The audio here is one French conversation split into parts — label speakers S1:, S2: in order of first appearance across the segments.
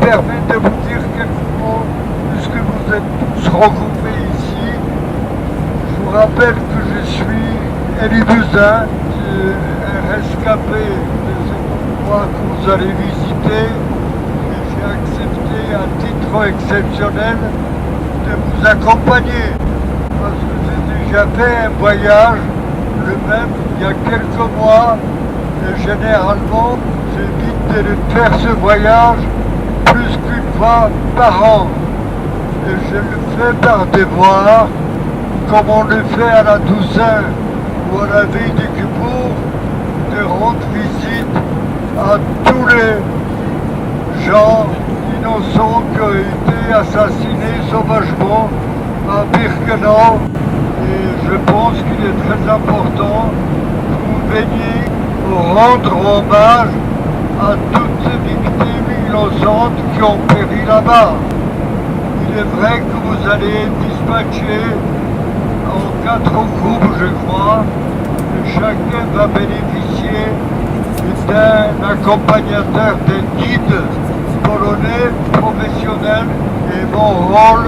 S1: permets de vous dire quelques mots puisque vous êtes tous regroupés ici. Je vous rappelle que je suis Elie Buzyn, un rescapé de cet endroit que vous allez visiter. Et j'ai accepté à titre exceptionnel de vous accompagner parce que j'ai déjà fait un voyage, le même il y a quelques mois, et généralement j'évite de faire ce voyage plus qu'une fois par an. Et je le fais par devoir, comme on le fait à la Toussaint ou à la veille du Kippour, de rendre visite à tous les gens innocents qui ont été assassinés sauvagement à Birkenau. Et je pense qu'il est très important que vous veniez rendre hommage à toutes ces victimes innocentes qui ont péri là-bas. Il est vrai que vous allez dispatcher en 4 groupes, je crois, et chacun va bénéficier d'un accompagnateur, d'un guide polonais professionnel. Et mon rôle,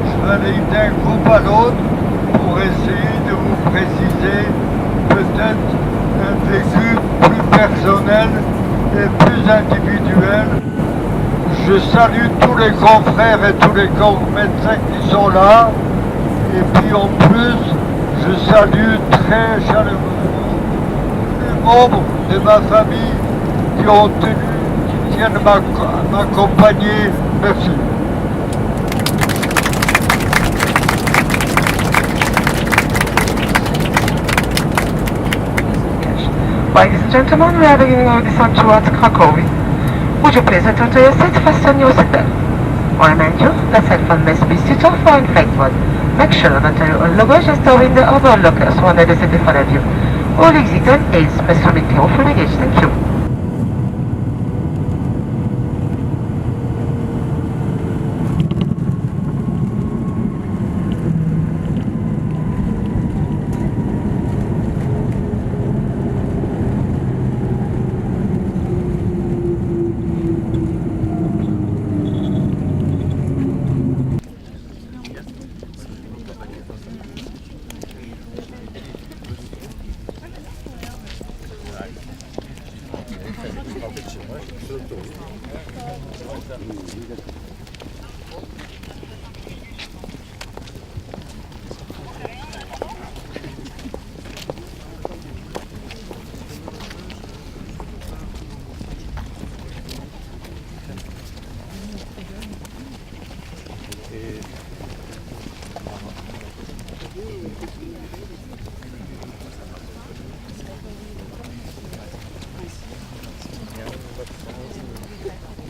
S1: je vais aller d'un groupe à l'autre pour essayer de vous préciser peut-être un vécu plus personnel et plus individuel. Je salue tous les confrères et tous les médecins qui sont là. Et puis en plus, je salue très chaleureusement les membres de ma famille qui tiennent m'accompagner. Merci.
S2: Ladies and gentlemen, we are beginning our descent towards Cracovia. Would you please return to your seat, fasten your seatbelt? I remind you that cell phone must be switched off or in flight mode. Make sure that your luggage is stored in the other lockers under the seat in front of you. All exit and aids must remain clear for luggage. Thank you.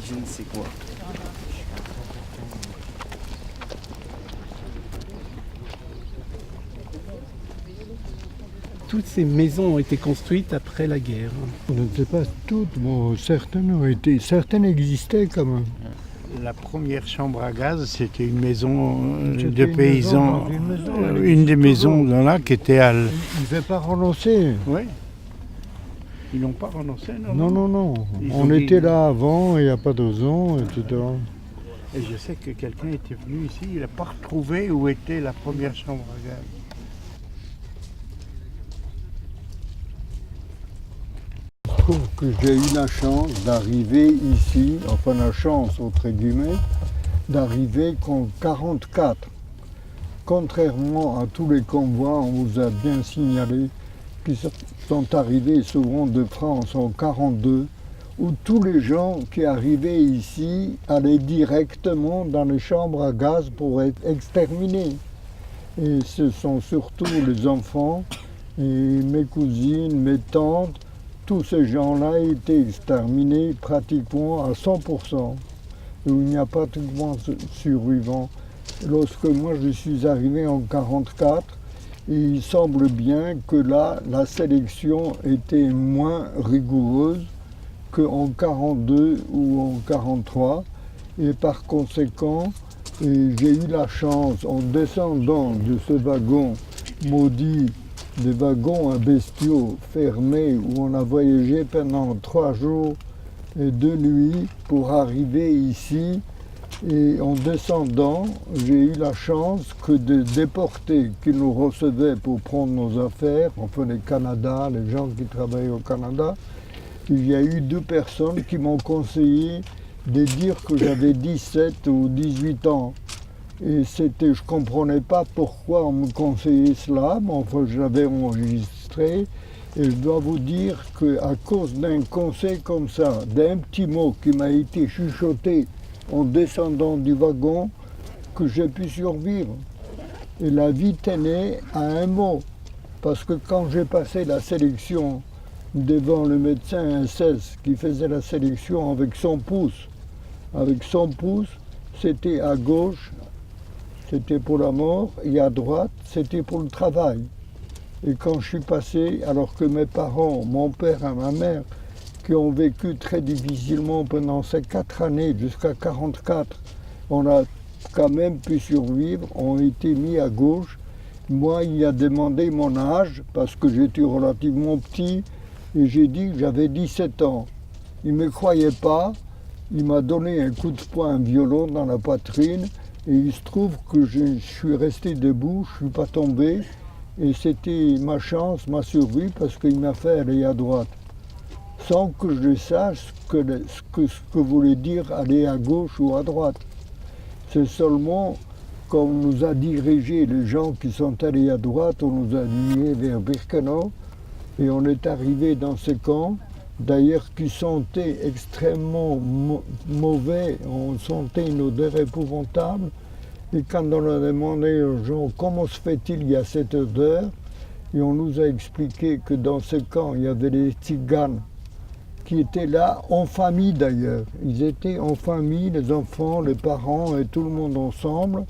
S3: Je ne sais quoi.
S4: Toutes ces maisons ont été construites après la guerre.
S1: Je ne sais pas toutes, bon, certaines existaient quand même.
S5: La première chambre à gaz, c'était une maison
S1: C'était
S5: de paysans, une des maisons là qui était à...
S1: Ils ne devaient pas renoncer.
S5: Oui. Ils n'ont pas renoncé, non?
S1: Non.
S5: Ils
S1: On
S5: ont dit-
S1: était là avant, il n'y a pas de raison, etc.
S5: Et je sais que quelqu'un était venu ici, il n'a pas retrouvé où était la première chambre à gaz.
S1: Je trouve que j'ai eu la chance d'arriver ici, enfin la chance entre guillemets, d'arriver qu'en 1944. Contrairement à tous les convois, on vous a bien signalé, qui sont arrivés souvent de France en 1942, où tous les gens qui arrivaient ici allaient directement dans les chambres à gaz pour être exterminés. Et ce sont surtout les enfants, et mes cousines, mes tantes, tous ces gens-là étaient exterminés pratiquement à 100%. Et il n'y a pratiquement survivants. Lorsque moi je suis arrivé en 1944, il semble bien que là, la sélection était moins rigoureuse qu'en 1942 ou en 1943. Et par conséquent, j'ai eu la chance, en descendant de ce wagon maudit, des wagons à bestiaux fermés où on a voyagé pendant 3 jours de nuit pour arriver ici. Et en descendant, j'ai eu la chance que des déportés qui nous recevaient pour prendre nos affaires, enfin les Canada, les gens qui travaillaient au Canada, il y a eu 2 personnes qui m'ont conseillé de dire que j'avais 17 ou 18 ans. Et je ne comprenais pas pourquoi on me conseillait cela, mais enfin je l'avais enregistré. Et je dois vous dire qu'à cause d'un conseil comme ça, d'un petit mot qui m'a été chuchoté en descendant du wagon, que j'ai pu survivre. Et la vie tenait à un mot. Parce que quand j'ai passé la sélection devant le médecin SS qui faisait la sélection avec son pouce, c'était à gauche, c'était pour la mort, et à droite, c'était pour le travail. Et quand je suis passé, alors que mes parents, mon père et ma mère, qui ont vécu très difficilement pendant ces 4 années, jusqu'à 44, on a quand même pu survivre, ont été mis à gauche. Moi, il a demandé mon âge, parce que j'étais relativement petit, et j'ai dit que j'avais 17 ans. Il ne me croyait pas, il m'a donné un coup de poing violent dans la poitrine, et il se trouve que je suis resté debout, je ne suis pas tombé, et c'était ma chance, ma survie, parce qu'il m'a fait aller à droite. Sans que je sache ce que voulait dire aller à gauche ou à droite. C'est seulement quand on nous a dirigé les gens qui sont allés à droite, on nous a dirigés vers Birkenau et on est arrivé dans ce camp, d'ailleurs qui sentait extrêmement mauvais, on sentait une odeur épouvantable. Et quand on a demandé aux gens comment se fait-il il y a cette odeur, et on nous a expliqué que dans ce camp il y avait des tziganes qui étaient là, en famille d'ailleurs. Ils étaient en famille, les enfants, les parents et tout le monde ensemble.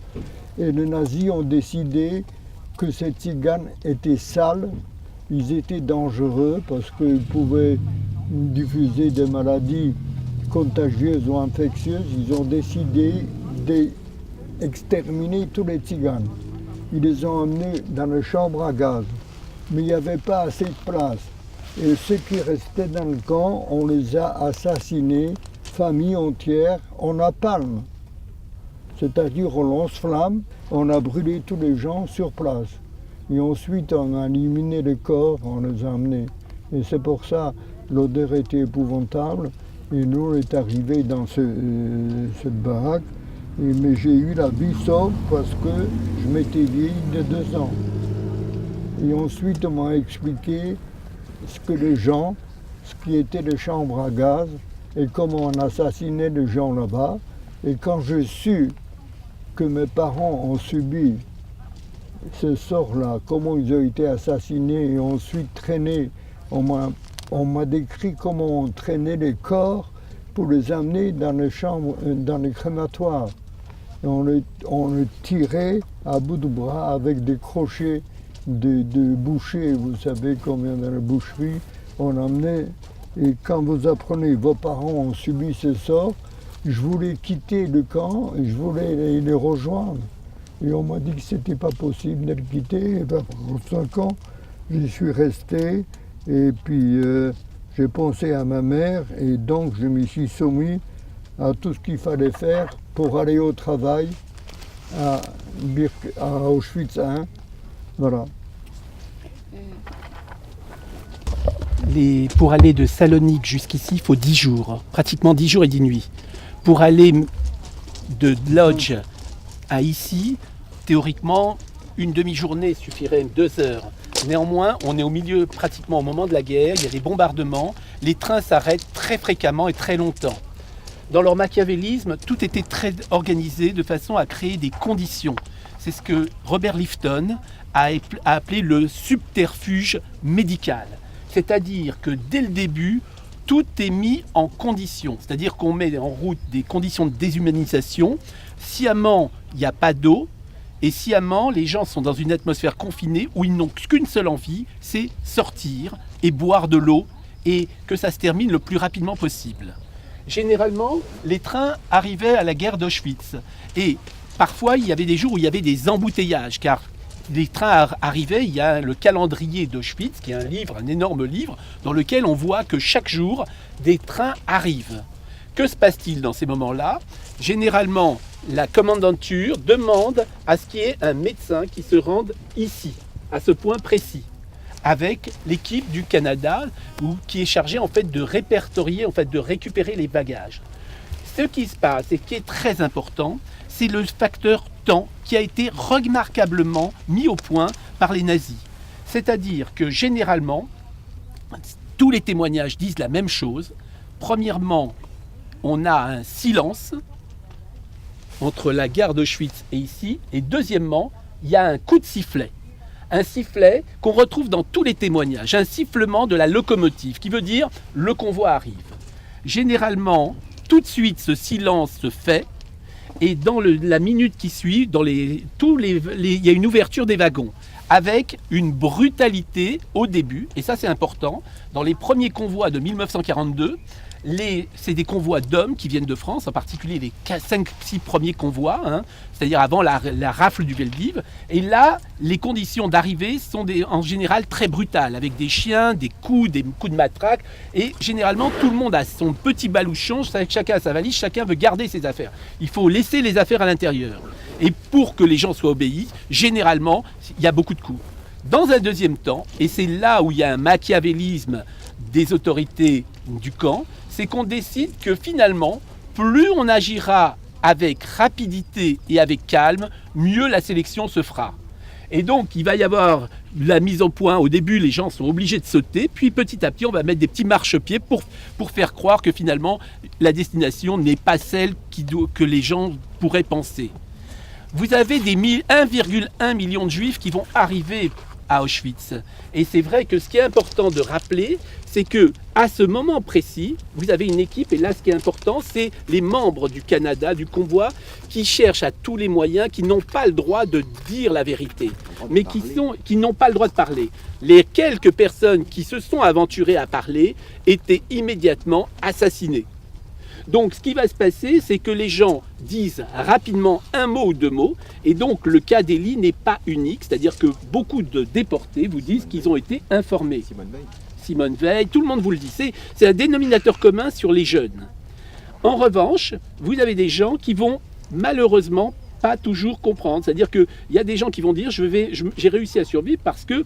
S1: Et les nazis ont décidé que ces tziganes étaient sales, ils étaient dangereux parce qu'ils pouvaient diffuser des maladies contagieuses ou infectieuses. Ils ont décidé d'exterminer tous les tziganes. Ils les ont emmenés dans les chambres à gaz. Mais il n'y avait pas assez de place. Et ceux qui restaient dans le camp, on les a assassinés, famille entière, en napalm. C'est-à-dire on lance-flamme, on a brûlé tous les gens sur place. Et ensuite on a éliminé les corps, on les a emmenés. Et c'est pour ça l'odeur était épouvantable. Et nous on est arrivés dans cette baraque. Mais j'ai eu la vie sauve parce que je m'étais vieilli de 2 ans. Et ensuite on m'a expliqué ce que les gens, ce qui étaient les chambres à gaz et comment on assassinait les gens là-bas. Et quand j'ai su que mes parents ont subi ce sort-là, comment ils ont été assassinés et ensuite traînés, on m'a décrit comment on traînait les corps pour les amener dans les chambres, dans les crématoires. Et on les tirait à bout de bras avec des crochets de boucher, vous savez combien dans la boucherie, on emmenait. Et quand vous apprenez, vos parents ont subi ce sort, je voulais quitter le camp et je voulais les rejoindre. Et on m'a dit que c'était pas possible de le quitter. Et ben, pour 5 ans, j'y suis resté. Et puis j'ai pensé à ma mère et donc je me suis soumis à tout ce qu'il fallait faire pour aller au travail à Auschwitz I. Voilà.
S4: Pour aller de Salonique jusqu'ici, il faut 10 jours, pratiquement 10 jours et 10 nuits. Pour aller de Lodz à ici, théoriquement, une demi-journée suffirait, 2 heures. Néanmoins, on est au milieu, pratiquement au moment de la guerre, il y a des bombardements, les trains s'arrêtent très fréquemment et très longtemps. Dans leur machiavélisme, tout était très organisé de façon à créer des conditions. C'est ce que Robert Lifton a appelé le subterfuge médical. C'est-à-dire que dès le début, tout est mis en condition. C'est-à-dire qu'on met en route des conditions de déshumanisation. Sciemment, il n'y a pas d'eau. Et sciemment, les gens sont dans une atmosphère confinée où ils n'ont qu'une seule envie, c'est sortir et boire de l'eau et que ça se termine le plus rapidement possible. Généralement, les trains arrivaient à la gare d'Auschwitz. Et parfois, il y avait des jours où il y avait des embouteillages, car les trains arrivaient, il y a le calendrier d'Auschwitz, qui est un livre, un énorme livre, dans lequel on voit que chaque jour, des trains arrivent. Que se passe-t-il dans ces moments-là? Généralement, la commandanture demande à ce qu'il y ait un médecin qui se rende ici, à ce point précis, avec l'équipe du Canada, qui est chargée en fait de répertorier, en fait de récupérer les bagages. Ce qui se passe et qui est très important, c'est le facteur temps qui a été remarquablement mis au point par les nazis. C'est-à-dire que généralement, tous les témoignages disent la même chose. Premièrement, on a un silence entre la gare d'Auschwitz et ici. Et deuxièmement, il y a un coup de sifflet. Un sifflet qu'on retrouve dans tous les témoignages. Un sifflement de la locomotive, qui veut dire le convoi arrive. Généralement, tout de suite, ce silence se fait. Et dans la minute qui suit, il y a une ouverture des wagons. Avec une brutalité au début. Et ça, c'est important. Dans les premiers convois de 1942, c'est des convois d'hommes qui viennent de France, en particulier les 5-6 premiers convois, c'est-à-dire avant la rafle du Veldiv. Et là, les conditions d'arrivée sont en général très brutales, avec des chiens, des coups de matraque. Et généralement, tout le monde a son petit balouchon, chacun a sa valise, chacun veut garder ses affaires. Il faut laisser les affaires à l'intérieur. Et pour que les gens soient obéis, généralement, il y a beaucoup de coups. Dans un deuxième temps, et c'est là où il y a un machiavélisme des autorités du camp, c'est qu'on décide que finalement, plus on agira avec rapidité et avec calme, mieux la sélection se fera. Et donc, il va y avoir la mise au point. Au début, les gens sont obligés de sauter, puis petit à petit, on va mettre des petits marchepieds pour faire croire que finalement, la destination n'est pas celle que les gens pourraient penser. Vous avez 1,1 million de Juifs qui vont arriver à Auschwitz. Et c'est vrai que ce qui est important de rappeler, c'est que à ce moment précis, vous avez une équipe, et là ce qui est important, c'est les membres du Canada, du convoi, qui cherchent à tous les moyens, qui n'ont pas le droit de dire la vérité, mais qui n'ont pas le droit de parler. Les quelques personnes qui se sont aventurées à parler étaient immédiatement assassinées. Donc ce qui va se passer, c'est que les gens disent rapidement un mot ou deux mots, et donc le cas d'Elie n'est pas unique, c'est-à-dire que beaucoup de déportés vous disent qu'ils ont été informés. Simone Veil, tout le monde vous le dit, c'est un dénominateur commun sur les jeunes. En revanche, vous avez des gens qui vont malheureusement pas toujours comprendre, c'est-à-dire qu'il y a des gens qui vont dire j'ai réussi à survivre parce que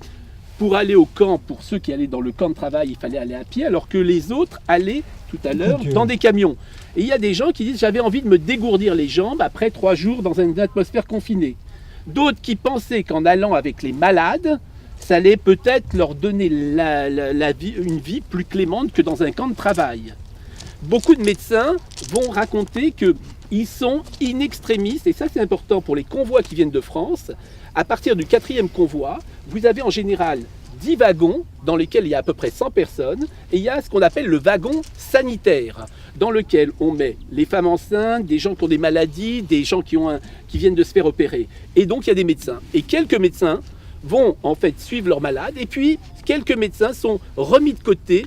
S4: pour aller au camp, pour ceux qui allaient dans le camp de travail, il fallait aller à pied, alors que les autres allaient tout à l'heure dans des camions. Et il y a des gens qui disent j'avais envie de me dégourdir les jambes après 3 jours dans une atmosphère confinée. D'autres qui pensaient qu'en allant avec les malades, ça allait peut-être leur donner une vie plus clémente que dans un camp de travail. Beaucoup de médecins vont raconter qu'ils sont in extremis, et ça c'est important pour les convois qui viennent de France. À partir du 4e convoi, vous avez en général 10 wagons dans lesquels il y a à peu près 100 personnes, et il y a ce qu'on appelle le wagon sanitaire, dans lequel on met les femmes enceintes, des gens qui ont des maladies, des gens qui viennent de se faire opérer. Et donc il y a des médecins. Et quelques médecins vont en fait suivre leurs malades, et puis quelques médecins sont remis de côté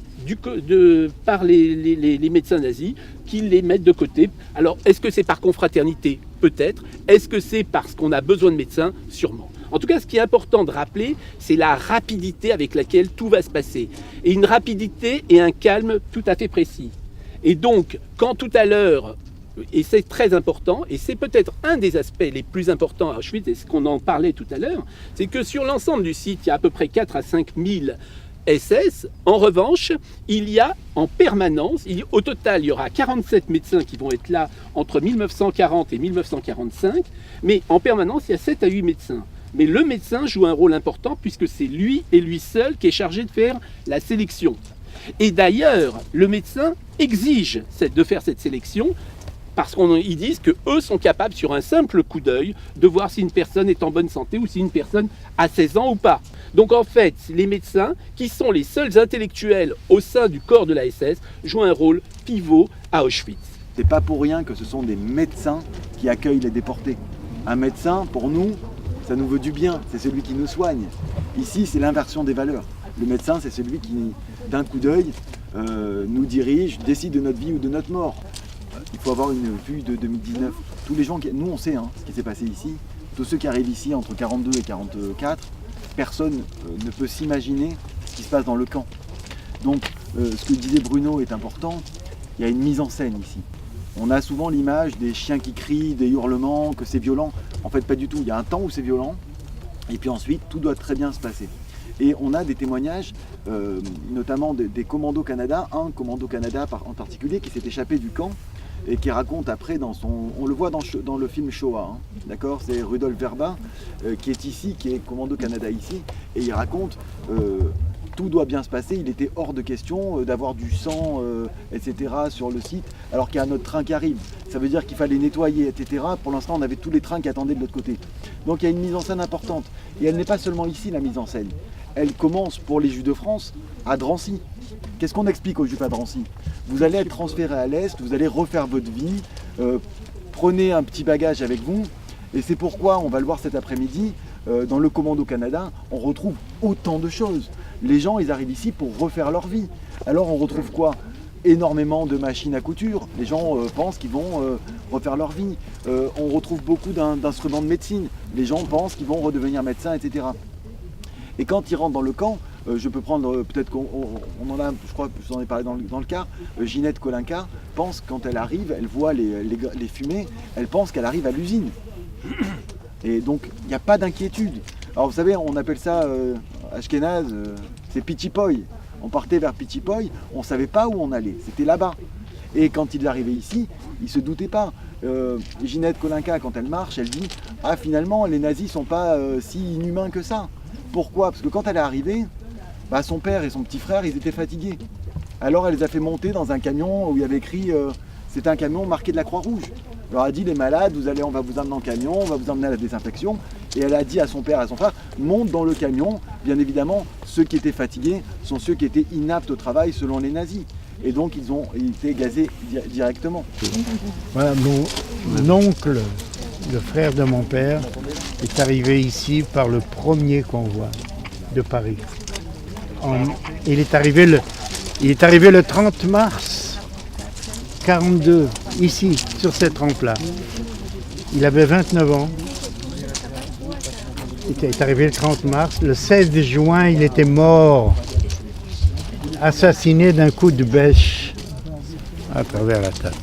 S4: par les médecins nazis qui les mettent de côté. Alors est-ce que c'est par confraternité? Peut-être. Est-ce que c'est parce qu'on a besoin de médecins? Sûrement. En tout cas, ce qui est important de rappeler, c'est la rapidité avec laquelle tout va se passer. Et une rapidité et un calme tout à fait précis. Et donc, quand tout à l'heure, et c'est très important, et c'est peut-être un des aspects les plus importants à Auschwitz, et ce qu'on en parlait tout à l'heure, c'est que sur l'ensemble du site, il y a à peu près 4 à 5 000 SS. En revanche, il y a en permanence, au total, il y aura 47 médecins qui vont être là entre 1940 et 1945, mais en permanence, il y a 7 à 8 médecins. Mais le médecin joue un rôle important puisque c'est lui et lui seul qui est chargé de faire la sélection. Et d'ailleurs, le médecin exige de faire cette sélection parce qu'ils disent qu'eux sont capables, sur un simple coup d'œil, de voir si une personne est en bonne santé ou si une personne a 16 ans ou pas. Donc en fait, les médecins, qui sont les seuls intellectuels au sein du corps de la SS, jouent un rôle pivot à Auschwitz.
S3: C'est pas pour rien que ce sont des médecins qui accueillent les déportés. Un médecin, pour nous, ça nous veut du bien, c'est celui qui nous soigne. Ici, c'est l'inversion des valeurs. Le médecin, c'est celui qui, d'un coup d'œil, nous dirige, décide de notre vie ou de notre mort. Il faut avoir une vue de 2019. Tous les gens, nous on sait ce qui s'est passé ici. tous ceux qui arrivent ici entre 42 et 44, personne ne peut s'imaginer ce qui se passe dans le camp. Donc ce que disait Bruno est important, il y a une mise en scène ici. On a souvent l'image des chiens qui crient, des hurlements, que c'est violent. En fait, pas du tout. Il y a un temps où c'est violent, et puis ensuite, tout doit très bien se passer. Et on a des témoignages, notamment des Commandos Canada, un Commando Canada en particulier, qui s'est échappé du camp, et qui raconte après, on le voit dans le film Shoah, hein, d'accord, c'est Rudolf Verba, qui est ici, qui est Commando Canada ici, et il raconte tout doit bien se passer, il était hors de question d'avoir du sang, etc. sur le site, alors qu'il y a un autre train qui arrive. Ça veut dire qu'il fallait nettoyer, etc. Pour l'instant, on avait tous les trains qui attendaient de l'autre côté. Donc il y a une mise en scène importante. Et elle n'est pas seulement ici, la mise en scène. Elle commence pour les Juifs de France à Drancy. Qu'est-ce qu'on explique aux Juifs à Drancy? Vous allez être transférés à l'Est, vous allez refaire votre vie, prenez un petit bagage avec vous. Et c'est pourquoi, on va le voir cet après-midi, dans le Commando Canada, on retrouve autant de choses. Les gens, ils arrivent ici pour refaire leur vie. Alors on retrouve quoi? Énormément de machines à couture. Les gens pensent qu'ils vont refaire leur vie. On retrouve beaucoup d'instruments de médecine. Les gens pensent qu'ils vont redevenir médecins, etc. Et quand ils rentrent dans le camp, je peux prendre, peut-être qu'on en a, je crois que je vous en ai parlé dans le cas, Ginette Kolinka pense quand elle arrive, elle voit les fumées, elle pense qu'elle arrive à l'usine. Et donc il n'y a pas d'inquiétude. Alors vous savez, on appelle ça Ashkenaz, c'est Pichipoy. On partait vers Pichipoy, on ne savait pas où on allait, c'était là-bas. Et quand il est arrivé ici, il ne se doutait pas. Ginette Kolinka, quand elle marche, elle dit « Ah, finalement, les nazis ne sont pas si inhumains que ça. » Pourquoi? Parce que quand elle est arrivée, bah, son père et son petit frère, ils étaient fatigués. Alors elle les a fait monter dans un camion où il y avait écrit c'était un camion marqué de la Croix-Rouge. Elle leur a dit, les malades, on va vous emmener en camion, on va vous emmener à la désinfection. Et elle a dit à son père et à son frère, monte dans le camion. Bien évidemment, ceux qui étaient fatigués sont ceux qui étaient inaptes au travail selon les nazis. Et donc ils ont été gazés directement.
S5: Voilà, mon oncle, le frère de mon père, est arrivé ici par le premier convoi de Paris. Il est arrivé le 30 mars 42, ici, sur cette rampe-là. Il avait 29 ans. Il est arrivé le 30 mars. Le 16 juin, il était mort, assassiné d'un coup de bêche à travers la tête.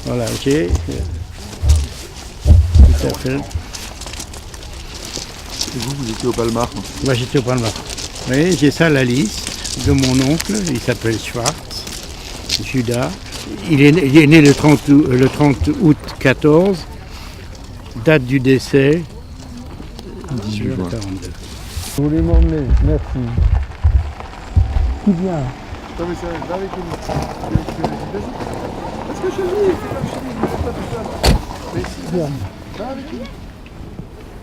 S5: Voilà, j'ai tout à fait.
S6: Et vous étiez au Palmar?
S5: Moi, j'étais au Palmar. Oui, j'ai ça la liste de mon oncle. Il s'appelle Schwartz, Judas. Il est né le 30 août 14. Date du décès
S6: 18 juin.
S5: 42.
S1: Vous voulez m'emmener? Merci. Qui vient?
S6: Non mais ça va avec nous. Parce que chez lui, c'est comme chez lui, vous n'êtes pas tout seul. Mais si,
S1: Viens.
S6: va avec nous.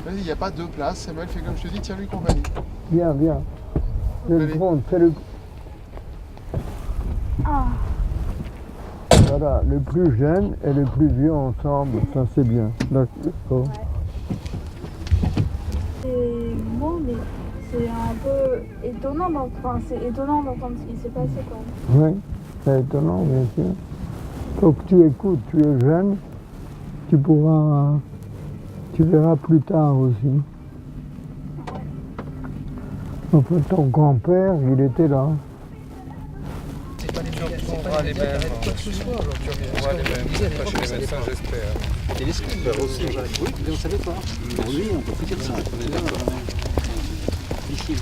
S6: Vas-y, il n'y a pas deux places, Samuel fait comme je te dis, tiens-lui compagnie.
S1: Viens, viens. C'est le
S6: Allez.
S1: grand, c'est le... Voilà, le plus jeune et le plus vieux ensemble, ça c'est bien. D'accord.
S7: C'est bon, mais c'est un peu étonnant d'entendre ce qui s'est passé, quoi.
S1: Oui, c'est étonnant, bien sûr. Faut que tu écoutes, tu es jeune, tu verras plus tard aussi. Enfin, ton grand-père, il était là.
S8: On va les mêmes. On va les mêmes. Pas chez les médecins, j'espère.
S4: Et les scouts aussi. Oui, vous ne savez pas. Pour lui, on peut plus dire ça. Ici.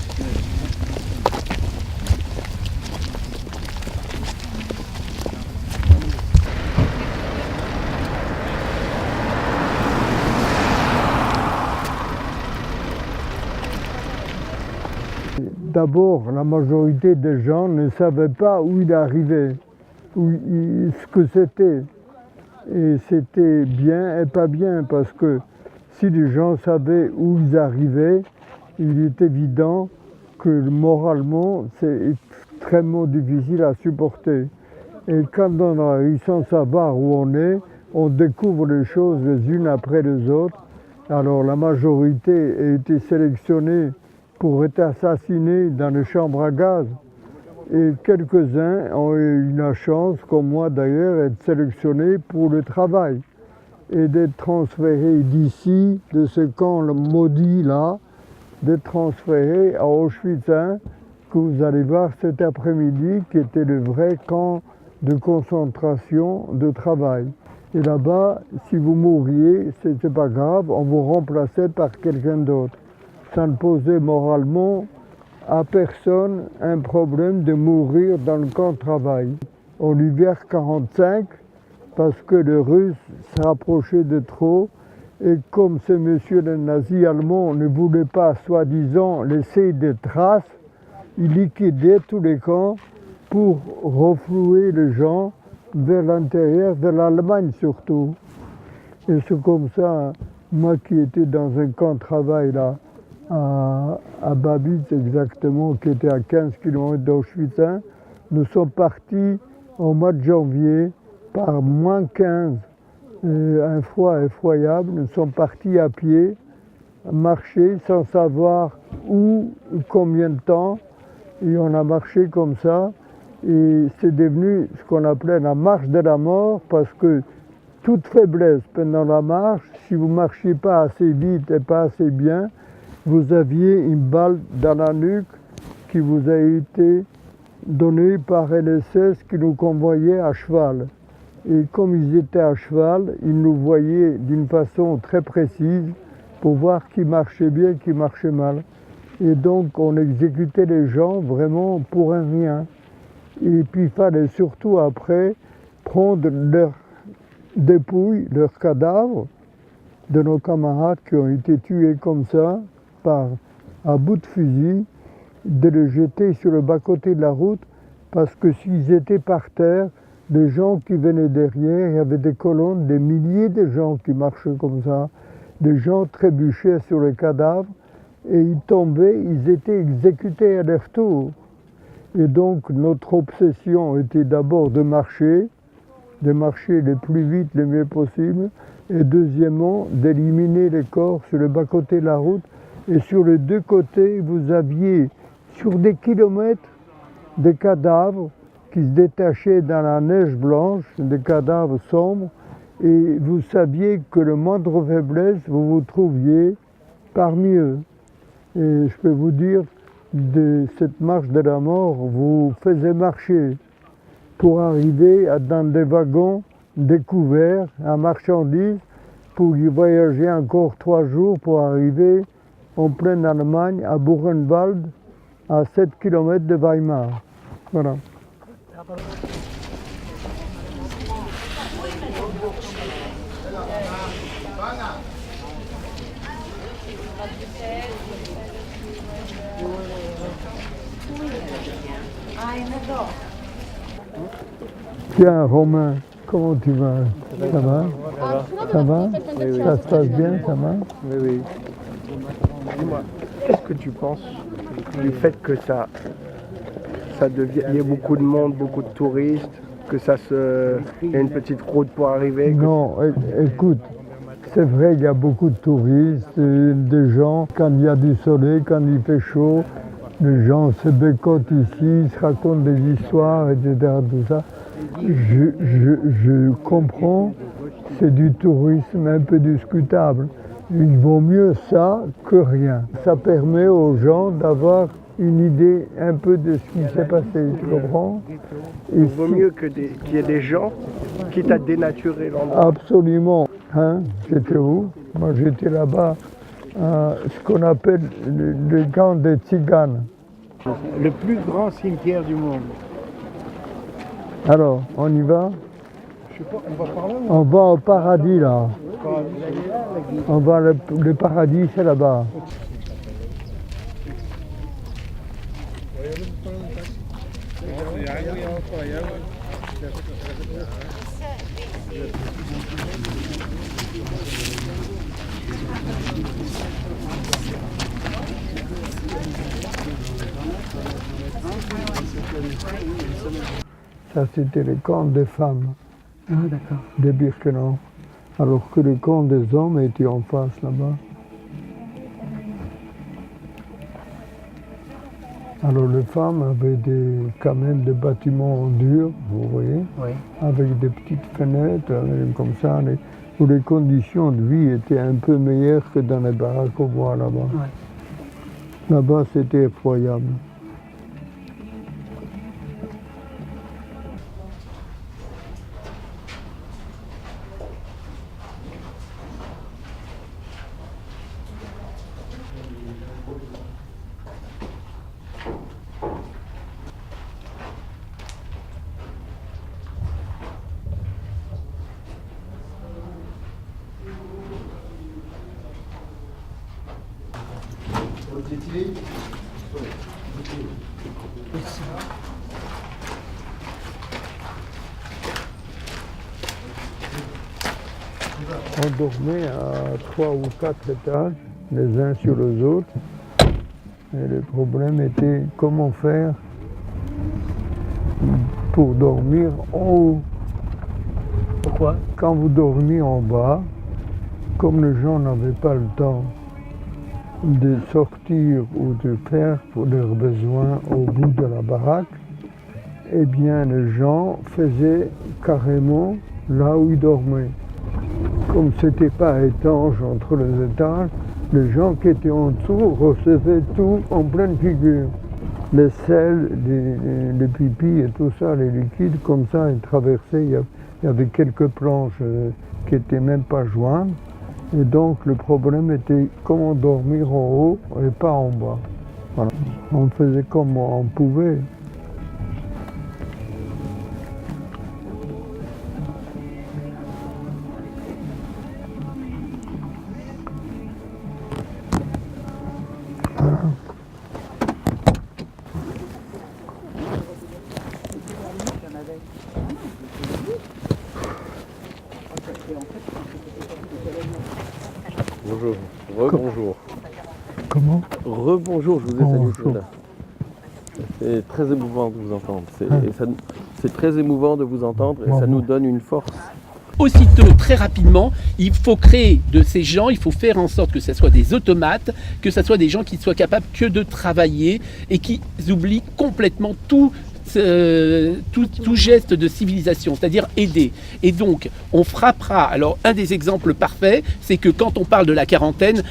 S1: D'abord, la majorité des gens ne savaient pas où il arrivait, ce que c'était. Et c'était bien et pas bien, parce que si les gens savaient où ils arrivaient, il est évident que moralement, c'est extrêmement difficile à supporter. Et quand on arrive sans savoir où on découvre les choses les unes après les autres. Alors la majorité a été sélectionnée pour être assassinés dans les chambres à gaz. Et quelques-uns ont eu la chance, comme moi d'ailleurs, d'être sélectionnés pour le travail. et d'être transféré d'ici, de ce camp maudit là, d'être transféré à Auschwitz I, que vous allez voir cet après-midi, qui était le vrai camp de concentration de travail. Et là-bas, si vous mouriez, c'était pas grave, on vous remplaçait par quelqu'un d'autre. Ça ne posait moralement à personne un problème de mourir dans le camp de travail. En hiver 45, parce que le Russe se rapprochait de trop, et comme ce monsieur le nazi allemand ne voulait pas, soi-disant, laisser des traces, il liquidait tous les camps pour reflouer les gens vers l'intérieur de l'Allemagne surtout. Et c'est comme ça, moi qui étais dans un camp de travail là, à Babitz exactement, qui était à 15 km d'Auschwitz, nous sommes partis au mois de janvier par moins 15, un froid effroyable. Nous sommes partis à pied, marcher sans savoir où, combien de temps, et on a marché comme ça. Et c'est devenu ce qu'on appelait la marche de la mort, parce que toute faiblesse pendant la marche, si vous ne marchiez pas assez vite et pas assez bien, vous aviez une balle dans la nuque qui vous a été donnée par LSS qui nous convoyait à cheval. Et comme ils étaient à cheval, ils nous voyaient d'une façon très précise pour voir qui marchait bien et qui marchait mal. Et donc on exécutait les gens vraiment pour un rien. Et puis il fallait surtout après prendre leurs dépouilles, leurs cadavres de nos camarades qui ont été tués comme ça, à bout de fusil, de les jeter sur le bas-côté de la route, parce que s'ils étaient par terre, les gens qui venaient derrière, il y avait des colonnes, des milliers de gens qui marchaient comme ça, des gens trébuchaient sur les cadavres, et ils tombaient, ils étaient exécutés à leur tour. Et donc notre obsession était d'abord de marcher le plus vite, le mieux possible, et deuxièmement d'éliminer les corps sur le bas-côté de la route. Et sur les deux côtés, vous aviez sur des kilomètres des cadavres qui se détachaient dans la neige blanche, des cadavres sombres, et vous saviez que le moindre faiblesse, vous vous trouviez parmi eux. Et je peux vous dire, de cette marche de la mort vous faisait marcher pour arriver dans des wagons découverts à marchandises, pour y voyager encore 3 jours pour arriver en pleine Allemagne, à Buchenwald, à 7 km de Weimar. Voilà. Tiens, Romain, comment tu vas? Ça va? Ça va? Ça se passe bien, ça va?
S6: Oui, oui. Dis-moi, qu'est-ce que tu penses du fait que ça devient, il y a beaucoup de monde, beaucoup de touristes, il y a une petite route pour arriver?
S1: Non, écoute, c'est vrai qu'il y a beaucoup de touristes, des gens, quand il y a du soleil, quand il fait chaud, les gens se bécotent ici, se racontent des histoires, etc. Tout ça. Je comprends, c'est du tourisme un peu discutable. Il vaut mieux ça que rien. Ça permet aux gens d'avoir une idée un peu de ce qui s'est passé, tu comprends?
S6: Il vaut mieux qu'il y ait des gens quitte à dénaturer l'endroit.
S1: Absolument. Hein? J'étais où? Moi j'étais là-bas, ce qu'on appelle le camp des Tziganes.
S5: Le plus grand cimetière du monde.
S1: Alors, on y va?
S5: Je sais pas, on va par là ou
S1: On va au paradis là. On va le paradis, c'est là-bas. Ça, c'était le camp des femmes.
S2: Ah, d'accord.
S1: De Birkenau. Alors que le camp des hommes était en face là-bas. Alors les femmes avaient quand même des bâtiments en dur, vous voyez,
S2: Oui.
S1: avec des petites fenêtres, comme ça. où les conditions de vie étaient un peu meilleures que dans les baraques au bois là-bas.
S4: Ouais.
S1: Là-bas, c'était effroyable. On dormait à 3 ou 4 étages, les uns sur les autres. Et le problème était comment faire pour dormir en haut.
S4: Pourquoi?
S1: Quand vous dormiez en bas, comme les gens n'avaient pas le temps de sortir ou de faire pour leurs besoins au bout de la baraque, eh bien les gens faisaient carrément là où ils dormaient. Comme ce n'était pas étanche entre les étages, les gens qui étaient en dessous recevaient tout en pleine figure. Les selles, les pipis et tout ça, les liquides, comme ça, ils traversaient. Il y avait quelques planches qui n'étaient même pas jointes. Et donc le problème était comment dormir en haut et pas en bas. Voilà. On faisait comme on pouvait.
S9: Bonjour, rebonjour.
S1: Comment?
S9: Rebonjour, je vous ai
S1: Bonjour.
S9: salué là. C'est très émouvant de vous entendre. C'est très émouvant de vous entendre et ça nous donne une force.
S4: Aussitôt, très rapidement, il faut créer de ces gens, il faut faire en sorte que ce soit des automates, que ce soit des gens qui soient capables que de travailler et qui oublient complètement tout geste de civilisation, c'est-à-dire aider. Et donc, on frappera. Alors, un des exemples parfaits, c'est que quand on parle de la quarantaine,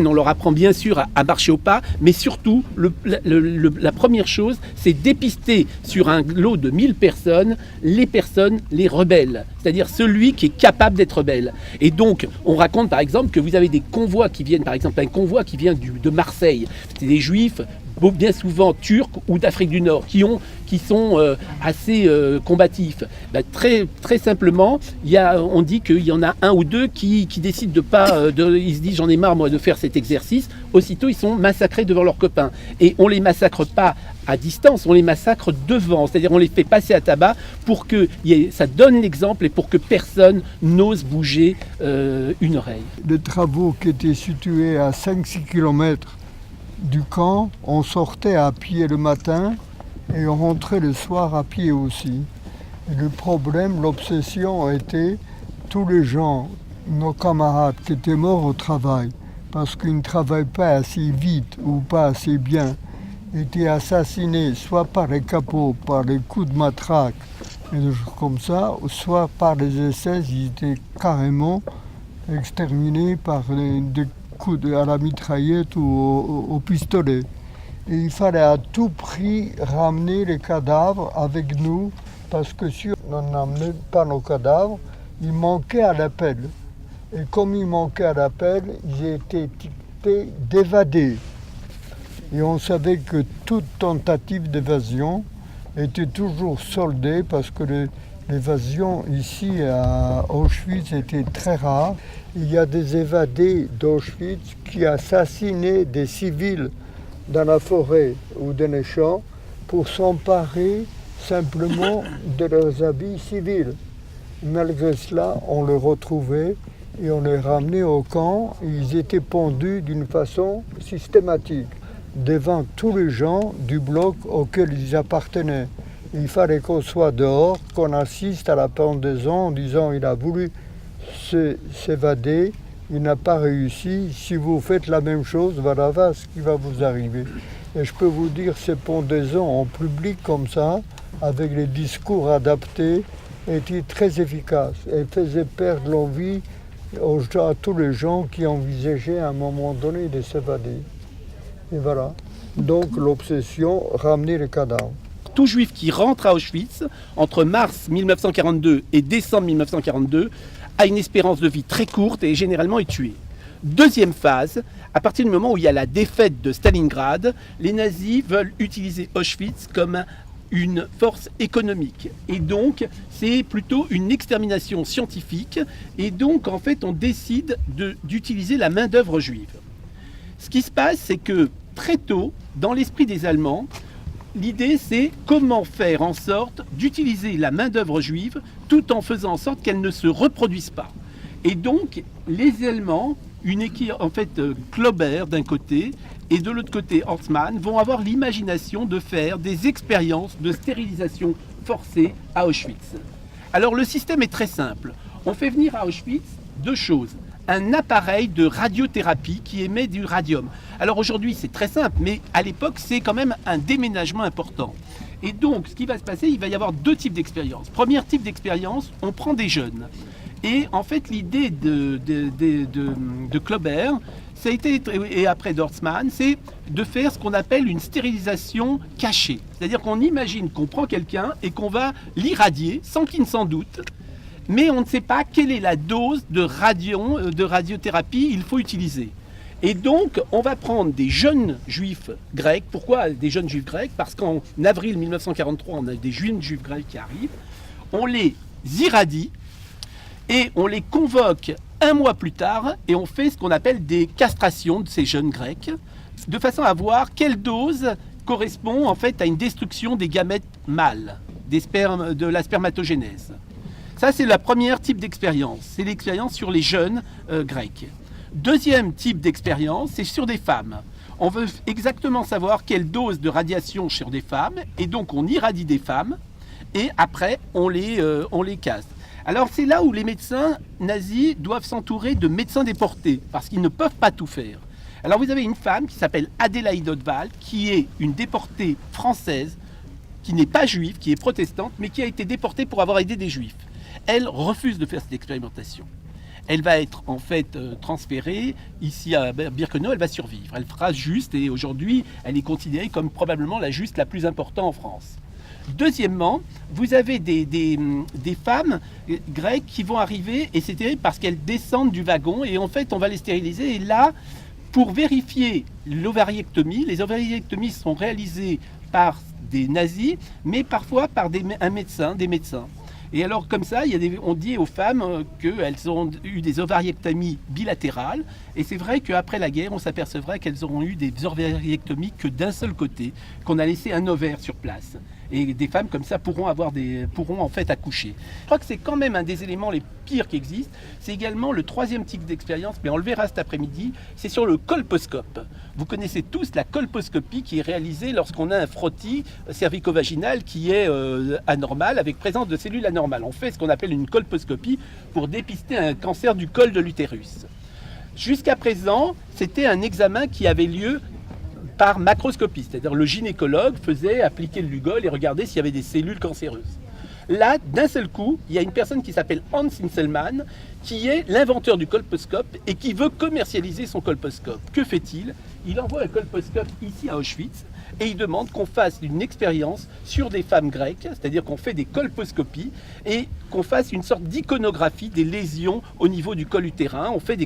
S4: on leur apprend bien sûr à marcher au pas, mais surtout, la première chose, c'est dépister sur un lot de 1000 personnes, les rebelles, c'est-à-dire celui qui est capable d'être rebelle. Et donc, on raconte par exemple que vous avez des convois qui viennent, par exemple, un convoi qui vient de Marseille, c'est des juifs, bien souvent turcs ou d'Afrique du Nord, qui sont assez combatifs. Très, très simplement, on dit qu'il y en a un ou deux qui décident de pas, ils se disent j'en ai marre moi de faire cet exercice, aussitôt ils sont massacrés devant leurs copains. Et on les massacre pas à distance, on les massacre devant, c'est-à-dire on les fait passer à tabac pour que ça donne l'exemple et pour que personne n'ose bouger une oreille.
S1: Les travaux qui étaient situés à 5-6 km du camp, on sortait à pied le matin et on rentrait le soir à pied aussi. Et le problème, l'obsession était tous les gens, nos camarades qui étaient morts au travail, parce qu'ils ne travaillent pas assez vite ou pas assez bien, étaient assassinés soit par les capots, par les coups de matraque et des choses comme ça, soit par les SS, ils étaient carrément exterminés par des coups à la mitraillette ou au pistolet. Et il fallait à tout prix ramener les cadavres avec nous, parce que si on n'amenait pas nos cadavres, ils manquaient à l'appel. Et comme ils manquaient à l'appel, ils étaient étiquetés d'évadés. Et on savait que toute tentative d'évasion était toujours soldée, parce que l'évasion ici à Auschwitz était très rare. Il y a des évadés d'Auschwitz qui assassinaient des civils dans la forêt ou dans les champs pour s'emparer simplement de leurs habits civils. Malgré cela, on les retrouvait et on les ramenait au camp. Ils étaient pendus d'une façon systématique devant tous les gens du bloc auquel ils appartenaient. Il fallait qu'on soit dehors, qu'on assiste à la pendaison en disant il a voulu s'évader, il n'a pas réussi, si vous faites la même chose, voilà ce qui va vous arriver. Et je peux vous dire, ces pendaisons en public comme ça, avec les discours adaptés, était très efficace et faisait perdre l'envie à tous les gens qui envisageaient à un moment donné de s'évader. Et voilà. Donc l'obsession, ramener les cadavres.
S4: Tout juif qui rentre à Auschwitz entre mars 1942 et décembre 1942 a une espérance de vie très courte et généralement est tué. Deuxième phase, à partir du moment où il y a la défaite de Stalingrad, les nazis veulent utiliser Auschwitz comme une force économique. Et donc, c'est plutôt une extermination scientifique. Et donc, en fait, on décide d'utiliser la main-d'œuvre juive. Ce qui se passe, c'est que très tôt, dans l'esprit des Allemands, l'idée, c'est comment faire en sorte d'utiliser la main-d'œuvre juive tout en faisant en sorte qu'elle ne se reproduise pas. Et donc, les Allemands, une équipe, en fait, Klauber d'un côté et de l'autre côté Horstmann, vont avoir l'imagination de faire des expériences de stérilisation forcée à Auschwitz. Alors, le système est très simple. On fait venir à Auschwitz deux choses. Un appareil de radiothérapie qui émet du radium. Alors aujourd'hui, c'est très simple, mais à l'époque, c'est quand même un déménagement important. Et donc, ce qui va se passer, il va y avoir deux types d'expériences. Premier type d'expérience, on prend des jeunes. Et en fait, l'idée de Klauber, ça a été, et après d'Horstmann, c'est de faire ce qu'on appelle une stérilisation cachée. C'est-à-dire qu'on imagine qu'on prend quelqu'un et qu'on va l'irradier sans qu'il ne s'en doute. Mais on ne sait pas quelle est la dose de radiothérapie il faut utiliser. Et donc, on va prendre des jeunes juifs grecs. Pourquoi des jeunes juifs grecs? Parce qu'en avril 1943, on a des jeunes juifs grecs qui arrivent. On les irradie et on les convoque un mois plus tard et on fait ce qu'on appelle des castrations de ces jeunes grecs, de façon à voir quelle dose correspond en fait à une destruction des gamètes mâles, de la spermatogénèse. Ça, c'est le premier type d'expérience. C'est l'expérience sur les jeunes grecs. Deuxième type d'expérience, c'est sur des femmes. On veut exactement savoir quelle dose de radiation sur des femmes, et donc on irradie des femmes, et après, on les casse. Alors, c'est là où les médecins nazis doivent s'entourer de médecins déportés, parce qu'ils ne peuvent pas tout faire. Alors, vous avez une femme qui s'appelle Adélaïde Ottwald, qui est une déportée française, qui n'est pas juive, qui est protestante, mais qui a été déportée pour avoir aidé des juifs. Elle refuse de faire cette expérimentation. Elle va être en fait transférée ici à Birkenau, elle va survivre. Elle fera juste, et aujourd'hui, elle est considérée comme probablement la juste la plus importante en France. Deuxièmement, vous avez des femmes grecques qui vont arriver, et c'est terrible parce qu'elles descendent du wagon, et en fait, on va les stériliser. Et là, pour vérifier l'ovariectomie, les ovariectomies sont réalisées par des nazis, mais parfois par des médecins. Et alors comme ça, on dit aux femmes qu'elles ont eu des ovariectomies bilatérales. Et c'est vrai qu'après la guerre, on s'apercevra qu'elles auront eu des ovariectomies que d'un seul côté, qu'on a laissé un ovaire sur place. Et des femmes comme ça pourront en fait accoucher. Je crois que c'est quand même un des éléments les pires qui existent. C'est également le troisième type d'expérience, mais on le verra cet après-midi, c'est sur le colposcope. Vous connaissez tous la colposcopie qui est réalisée lorsqu'on a un frottis cervico-vaginal qui est anormal, avec présence de cellules anormales. On fait ce qu'on appelle une colposcopie pour dépister un cancer du col de l'utérus. Jusqu'à présent, c'était un examen qui avait lieu par macroscopie, c'est-à-dire le gynécologue faisait appliquer le Lugol et regardait s'il y avait des cellules cancéreuses. Là, d'un seul coup, il y a une personne qui s'appelle Hans Inselmann, qui est l'inventeur du colposcope et qui veut commercialiser son colposcope. Que fait-il? Il envoie un colposcope ici à Auschwitz et il demande qu'on fasse une expérience sur des femmes grecques, c'est-à-dire qu'on fait des colposcopies et qu'on fasse une sorte d'iconographie des lésions au niveau du col utérin. On fait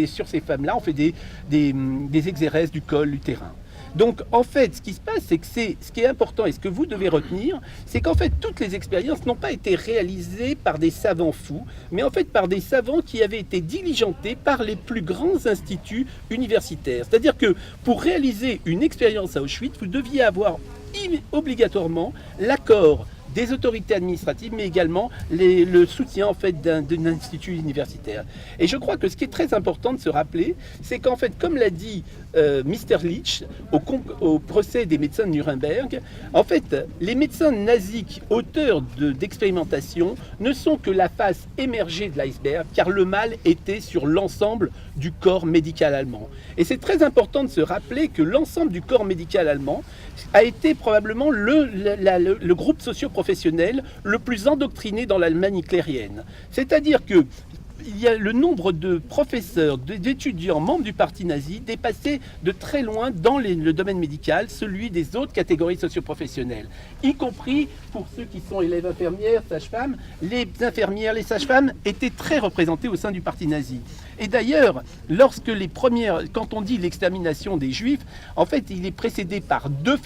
S4: sur ces femmes-là, on fait des exérèses du col utérin. Donc en fait, ce qui se passe, c'est que ce qui est important et ce que vous devez retenir, c'est qu'en fait, toutes les expériences n'ont pas été réalisées par des savants fous, mais en fait par des savants qui avaient été diligentés par les plus grands instituts universitaires. C'est-à-dire que pour réaliser une expérience à Auschwitz, vous deviez avoir obligatoirement l'accord des autorités administratives, mais également le soutien en fait d'un institut universitaire. Et je crois que ce qui est très important de se rappeler, c'est qu'en fait, comme l'a dit Mr. Leach au procès des médecins de Nuremberg, en fait, les médecins nazis auteurs d'expérimentations ne sont que la face émergée de l'iceberg, car le mal était sur l'ensemble du corps médical allemand. Et c'est très important de se rappeler que l'ensemble du corps médical allemand a été probablement le groupe socio-professionnel socio-professionnel le plus endoctriné dans l'Allemagne hitlérienne. C'est-à-dire que il y a le nombre de professeurs, d'étudiants membres du parti nazi dépassait de très loin dans le domaine médical celui des autres catégories socioprofessionnelles, y compris pour ceux qui sont élèves infirmières, sages-femmes. Les infirmières, les sages-femmes étaient très représentées au sein du parti nazi. Et d'ailleurs, quand on dit l'extermination des Juifs, en fait, il est précédé par deux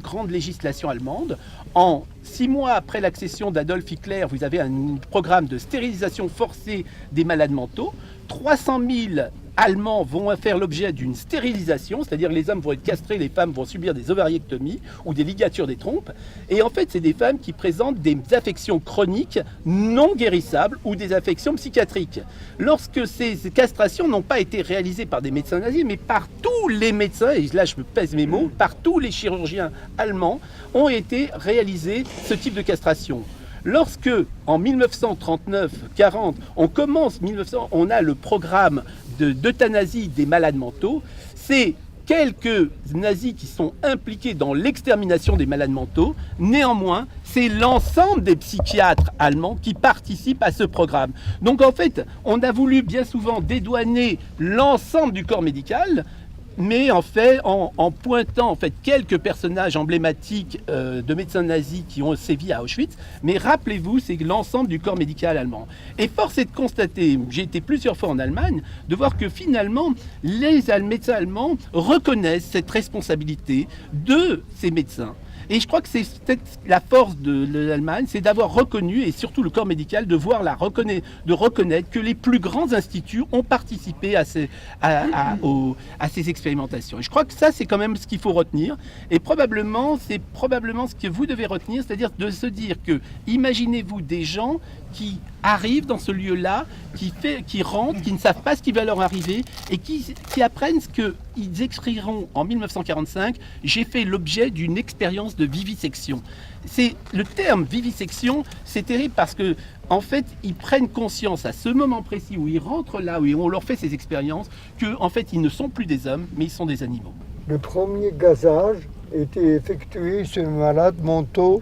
S4: grandes législations allemandes. En 6 mois après l'accession d'Adolf Hitler, vous avez un programme de stérilisation forcée des malades mentaux. 300 000 Allemands vont faire l'objet d'une stérilisation, c'est-à-dire les hommes vont être castrés, les femmes vont subir des ovariectomies ou des ligatures des trompes. Et en fait, c'est des femmes qui présentent des affections chroniques non guérissables ou des affections psychiatriques. Lorsque ces castrations n'ont pas été réalisées par des médecins nazis, mais par tous les médecins, et là je me pèse mes mots, par tous les chirurgiens allemands, ont été réalisées ce type de castration. Lorsque, en 1939-40, on a le programme d'euthanasie des malades mentaux, c'est quelques nazis qui sont impliqués dans l'extermination des malades mentaux. Néanmoins, c'est l'ensemble des psychiatres allemands qui participent à ce programme. Donc en fait, on a voulu bien souvent dédouaner l'ensemble du corps médical, mais en fait, en pointant en fait quelques personnages emblématiques de médecins nazis qui ont sévi à Auschwitz, mais rappelez-vous, c'est l'ensemble du corps médical allemand. Et force est de constater, j'ai été plusieurs fois en Allemagne, de voir que finalement, les médecins allemands reconnaissent cette responsabilité de ces médecins. Et je crois que c'est peut-être la force de l'Allemagne, c'est d'avoir reconnu, et surtout le corps médical, de reconnaître que les plus grands instituts ont participé à ces expérimentations. Et je crois que ça, c'est quand même ce qu'il faut retenir. Et c'est probablement ce que vous devez retenir, c'est-à-dire de se dire que, imaginez-vous des gens qui arrivent dans ce lieu-là, qui rentrent, qui ne savent pas ce qui va leur arriver et qui apprennent ce qu'ils écriront en 1945. J'ai fait l'objet d'une expérience de vivisection. C'est le terme vivisection, c'est terrible parce que en fait, ils prennent conscience à ce moment précis où ils rentrent là, où on leur fait ces expériences, que en fait, ils ne sont plus des hommes, mais ils sont des animaux.
S1: Le premier gazage était effectué sur les malades mentaux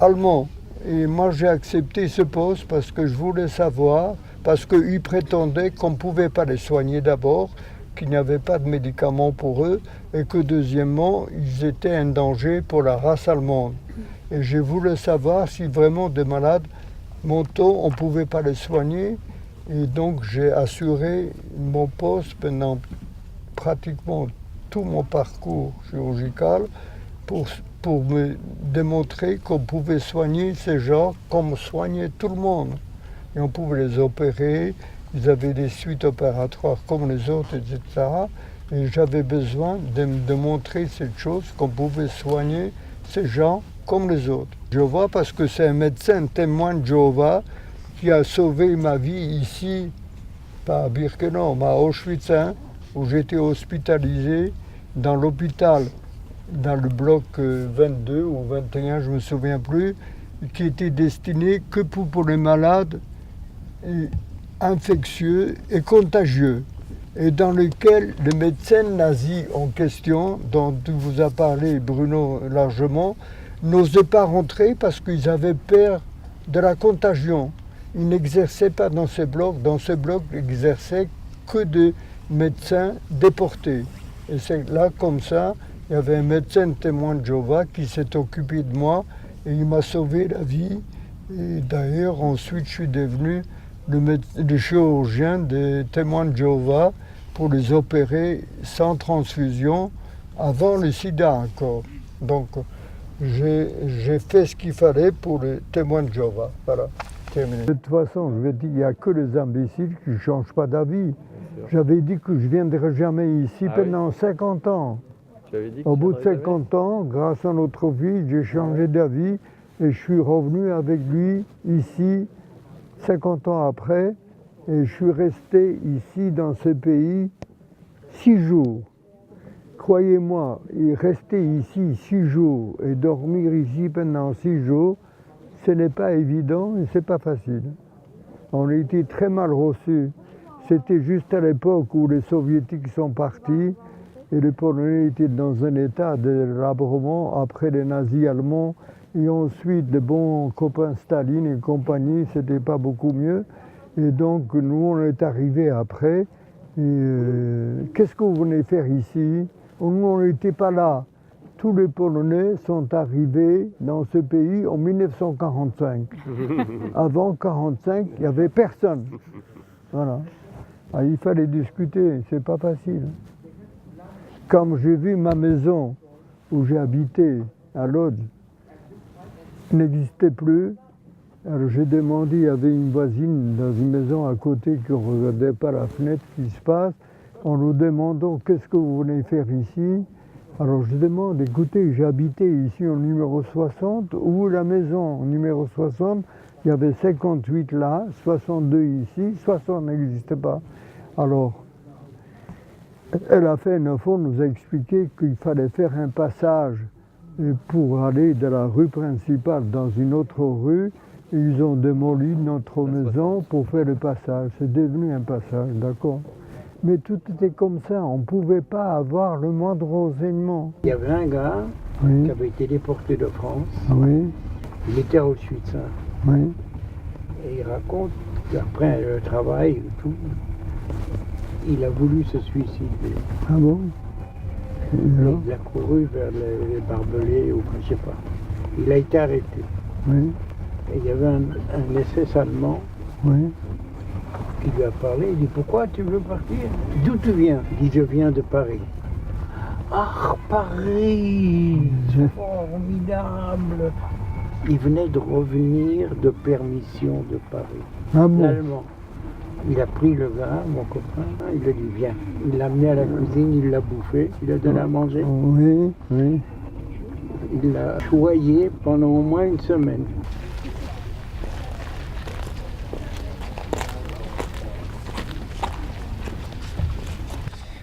S1: allemands. Et moi, j'ai accepté ce poste parce que je voulais savoir, parce qu'ils prétendaient qu'on ne pouvait pas les soigner d'abord, qu'il n'y avait pas de médicaments pour eux, et que deuxièmement, ils étaient un danger pour la race allemande. Et je voulais savoir si vraiment des malades mentaux, on ne pouvait pas les soigner. Et donc, j'ai assuré mon poste pendant pratiquement tout mon parcours chirurgical pour me démontrer qu'on pouvait soigner ces gens comme on soignait tout le monde. Et on pouvait les opérer, ils avaient des suites opératoires comme les autres, etc. Et j'avais besoin de montrer cette chose, qu'on pouvait soigner ces gens comme les autres. Je vois parce que c'est un médecin témoin de Jéhovah qui a sauvé ma vie ici, pas à Birkenau, mais à Auschwitz, où j'étais hospitalisé dans l'hôpital, dans le bloc 22 ou 21, je ne me souviens plus, qui était destiné que pour les malades infectieux et contagieux, et dans lequel les médecins nazis en question, dont vous a parlé Bruno largement, n'osaient pas rentrer parce qu'ils avaient peur de la contagion. Ils n'exerçaient pas dans ces blocs. Dans ces blocs, n'exerçaient que des médecins déportés. Et c'est là, comme ça, il y avait un médecin témoin de Jéhovah qui s'est occupé de moi et il m'a sauvé la vie. Et d'ailleurs, ensuite, je suis devenu le chirurgien des témoins de Jéhovah pour les opérer sans transfusion avant le sida encore. Donc, j'ai fait ce qu'il fallait pour les témoins de Jéhovah. Voilà, terminé. De toute façon, je vais dire, il n'y a que les imbéciles qui ne changent pas d'avis. J'avais dit que je ne viendrais jamais ici pendant 50 ans. Au bout de 50 ans, grâce à notre fils, j'ai changé d'avis et je suis revenu avec lui ici 50 ans après et je suis resté ici dans ce pays 6 jours. Croyez-moi, rester ici 6 jours et dormir ici pendant 6 jours, ce n'est pas évident et c'est pas facile. On a été très mal reçus. C'était juste à l'époque où les soviétiques sont partis et les Polonais étaient dans un état de délabrement après les nazis allemands Et ensuite, les bons copains Staline et compagnie, c'était pas beaucoup mieux. Et donc, nous, on est arrivés après. Qu'est-ce que vous venez faire ici? Nous, on n'était pas là. Tous les Polonais sont arrivés dans ce pays en 1945. Avant 1945, il n'y avait personne. Voilà. Alors, il fallait discuter, c'est pas facile. Comme j'ai vu ma maison où j'ai habité à Lodz n'existait plus, alors j'ai demandé, il y avait une voisine dans une maison à côté qui ne regardait pas la fenêtre, ce qui se passe, en nous demandant qu'est-ce que vous venez faire ici. Alors je demande, écoutez, j'ai habité ici au numéro 60, où la maison au numéro 60, il y avait 58 là, 62 ici, 60 n'existait pas. Alors, elle a fait un effort, nous a expliqué qu'il fallait faire un passage pour aller de la rue principale dans une autre rue. Ils ont démoli notre maison pour faire le passage. C'est devenu un passage, d'accord. Mais tout était comme ça, on ne pouvait pas avoir le moindre renseignement.
S10: Il y avait un gars qui avait été déporté de France.
S1: Oui.
S10: Il était à Auschwitz.
S1: Oui.
S10: Et il raconte qu'après le travail et tout, il a voulu se suicider.
S1: Ah bon?
S10: Il a couru vers les barbelés ou je ne sais pas. Il a été arrêté.
S1: Oui.
S10: Et il y avait un SS allemand qui lui a parlé. Il dit, pourquoi tu veux partir? D'où tu viens? Il dit, je viens de Paris. Ah, Paris, c'est formidable. Il venait de revenir de permission de Paris.
S1: Ah bon?
S10: L'Allemand. Il a pris le gars, mon copain, il a dit viens. Il l'a amené à la cuisine, il l'a bouffé, il a donné à manger.
S1: Oui, oui.
S10: Il l'a choyé pendant au moins une semaine.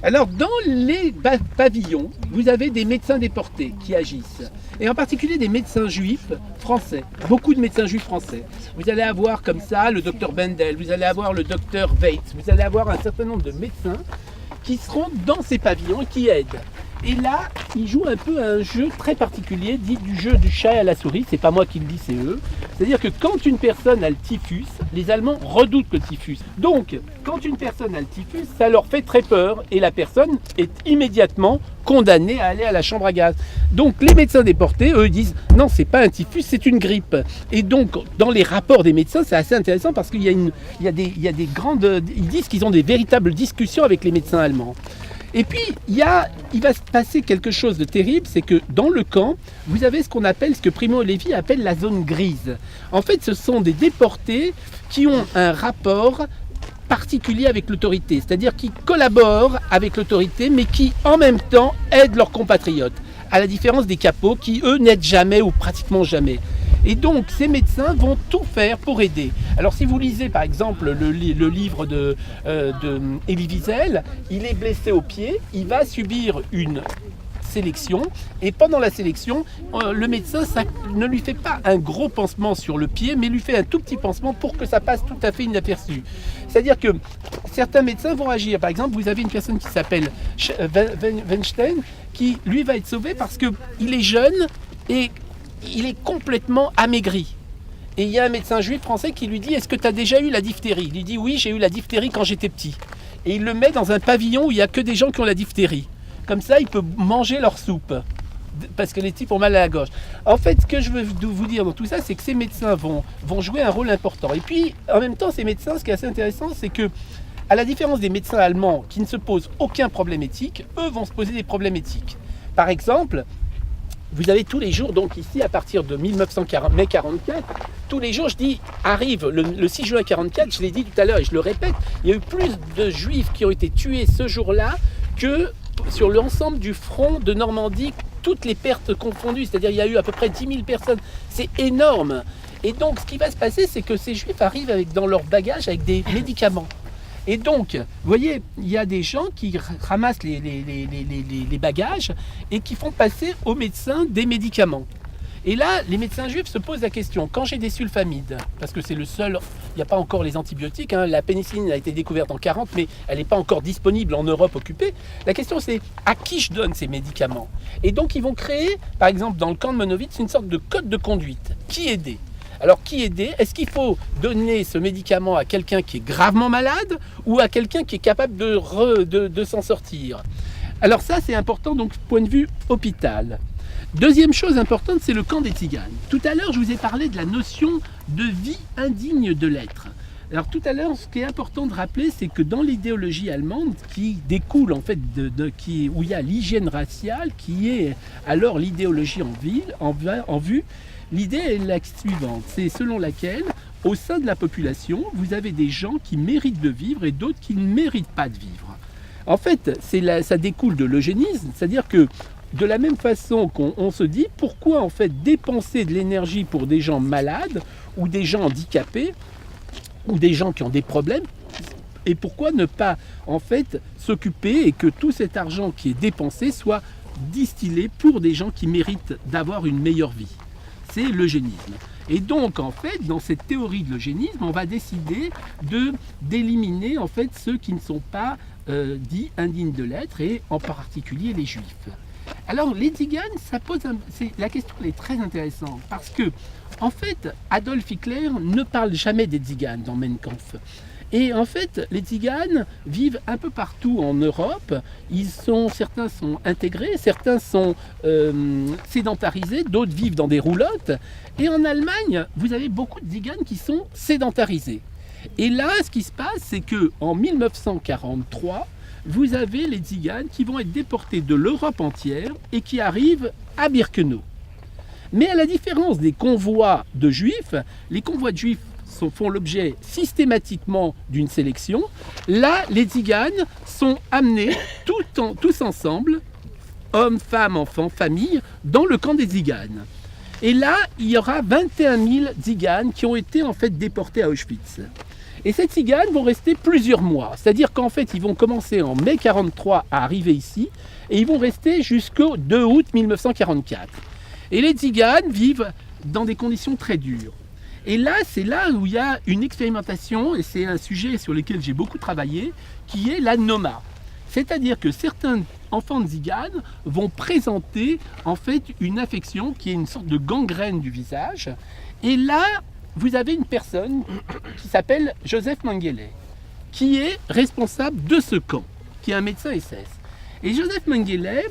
S4: Alors, dans les pavillons, vous avez des médecins déportés qui agissent. Et en particulier des médecins juifs français. Beaucoup de médecins juifs français. Vous allez avoir comme ça le docteur Bendel, vous allez avoir le docteur Weitz, vous allez avoir un certain nombre de médecins qui seront dans ces pavillons et qui aident. Et là, ils jouent un peu à un jeu très particulier, dit du jeu du chat à la souris. C'est pas moi qui le dis, c'est eux. C'est-à-dire que quand une personne a le typhus, les Allemands redoutent le typhus. Donc, quand une personne a le typhus, ça leur fait très peur et la personne est immédiatement condamnée à aller à la chambre à gaz. Donc, les médecins déportés, eux, disent non, c'est pas un typhus, c'est une grippe. Et donc, dans les rapports des médecins, c'est assez intéressant parce qu'il y a des grandes. Ils disent qu'ils ont des véritables discussions avec les médecins allemands. Et puis, il va se passer quelque chose de terrible, c'est que dans le camp, vous avez ce qu'on appelle, ce que Primo Levi appelle la zone grise. En fait, ce sont des déportés qui ont un rapport particulier avec l'autorité, c'est-à-dire qui collaborent avec l'autorité, mais qui, en même temps, aident leurs compatriotes, à la différence des capots qui, eux, n'aident jamais ou pratiquement jamais. Et donc, ces médecins vont tout faire pour aider. Alors, si vous lisez, par exemple, le livre de Elie Wiesel, il est blessé au pied, il va subir une sélection, et pendant la sélection, le médecin ne lui fait pas un gros pansement sur le pied, mais lui fait un tout petit pansement pour que ça passe tout à fait inaperçu. C'est-à-dire que certains médecins vont agir. Par exemple, vous avez une personne qui s'appelle Weinstein, qui, lui, va être sauvé parce qu'il est jeune et il est complètement amaigri. Et il y a un médecin juif français qui lui dit « Est-ce que tu as déjà eu la diphtérie ?» Il lui dit « Oui, j'ai eu la diphtérie quand j'étais petit. » Et il le met dans un pavillon où il n'y a que des gens qui ont la diphtérie. Comme ça, il peut manger leur soupe, parce que les types ont mal à la gorge. En fait, ce que je veux vous dire dans tout ça, c'est que ces médecins vont jouer un rôle important. Et puis, en même temps, ces médecins, ce qui est assez intéressant, c'est que, à la différence des médecins allemands qui ne se posent aucun problème éthique, eux vont se poser des problèmes éthiques. Par exemple, vous avez tous les jours, donc ici, à partir de mai 1944, tous les jours, je dis, arrive le 6 juin 1944, je l'ai dit tout à l'heure et je le répète, il y a eu plus de juifs qui ont été tués ce jour-là que sur l'ensemble du front de Normandie, toutes les pertes confondues, c'est-à-dire il y a eu à peu près 10 000 personnes, c'est énorme. Et donc ce qui va se passer, c'est que ces juifs arrivent dans leur bagage avec des médicaments. Et donc, vous voyez, il y a des gens qui ramassent les bagages et qui font passer aux médecins des médicaments. Et là, les médecins juifs se posent la question, quand j'ai des sulfamides, parce que c'est le seul, il n'y a pas encore les antibiotiques, hein, la pénicilline a été découverte en 40, mais elle n'est pas encore disponible en Europe occupée. La question c'est, à qui je donne ces médicaments? Et donc ils vont créer, par exemple dans le camp de Monowitz, une sorte de code de conduite. Qui aider? Alors qui aider? Est-ce qu'il faut donner ce médicament à quelqu'un qui est gravement malade ou à quelqu'un qui est capable de s'en sortir? Alors ça c'est important donc point de vue hôpital. Deuxième chose importante, c'est le camp des tziganes. Tout à l'heure, je vous ai parlé de la notion de vie indigne de l'être. Alors tout à l'heure, ce qui est important de rappeler, c'est que dans l'idéologie allemande, qui découle en fait où il y a l'hygiène raciale, qui est alors l'idéologie en vue, l'idée est la suivante, c'est selon laquelle, au sein de la population, vous avez des gens qui méritent de vivre et d'autres qui ne méritent pas de vivre. En fait, ça découle de l'eugénisme, c'est-à-dire que de la même façon qu'on se dit pourquoi en fait dépenser de l'énergie pour des gens malades ou des gens handicapés ou des gens qui ont des problèmes, et pourquoi ne pas en fait s'occuper et que tout cet argent qui est dépensé soit distillé pour des gens qui méritent d'avoir une meilleure vie. C'est l'eugénisme. Et donc en fait dans cette théorie de l'eugénisme, on va décider d'éliminer en fait ceux qui ne sont pas dits indignes de l'être, et en particulier les juifs. Alors les tziganes, la question est très intéressante parce que en fait Adolf Hitler ne parle jamais des tziganes dans Mein Kampf. Et en fait les tziganes vivent un peu partout en Europe. Certains sont intégrés, certains sont sédentarisés, d'autres vivent dans des roulottes. Et en Allemagne, vous avez beaucoup de tziganes qui sont sédentarisés. Et là, ce qui se passe, c'est qu'en 1943, vous avez les tziganes qui vont être déportés de l'Europe entière et qui arrivent à Birkenau. Mais à la différence des convois de juifs, les convois de juifs font l'objet systématiquement d'une sélection. Là, les tziganes sont amenés tous ensemble, hommes, femmes, enfants, familles, dans le camp des tziganes. Et là, il y aura 21 000 tziganes qui ont été en fait déportés à Auschwitz. Et ces tziganes vont rester plusieurs mois. C'est-à-dire qu'en fait, ils vont commencer en mai 1943 à arriver ici et ils vont rester jusqu'au 2 août 1944. Et les tziganes vivent dans des conditions très dures. Et là, c'est là où il y a une expérimentation, et c'est un sujet sur lequel j'ai beaucoup travaillé, qui est la noma. C'est-à-dire que certains enfants de tziganes vont présenter en fait une affection qui est une sorte de gangrène du visage. Et là, vous avez une personne qui s'appelle Joseph Mengele, qui est responsable de ce camp, qui est un médecin SS. Et Joseph Mengele,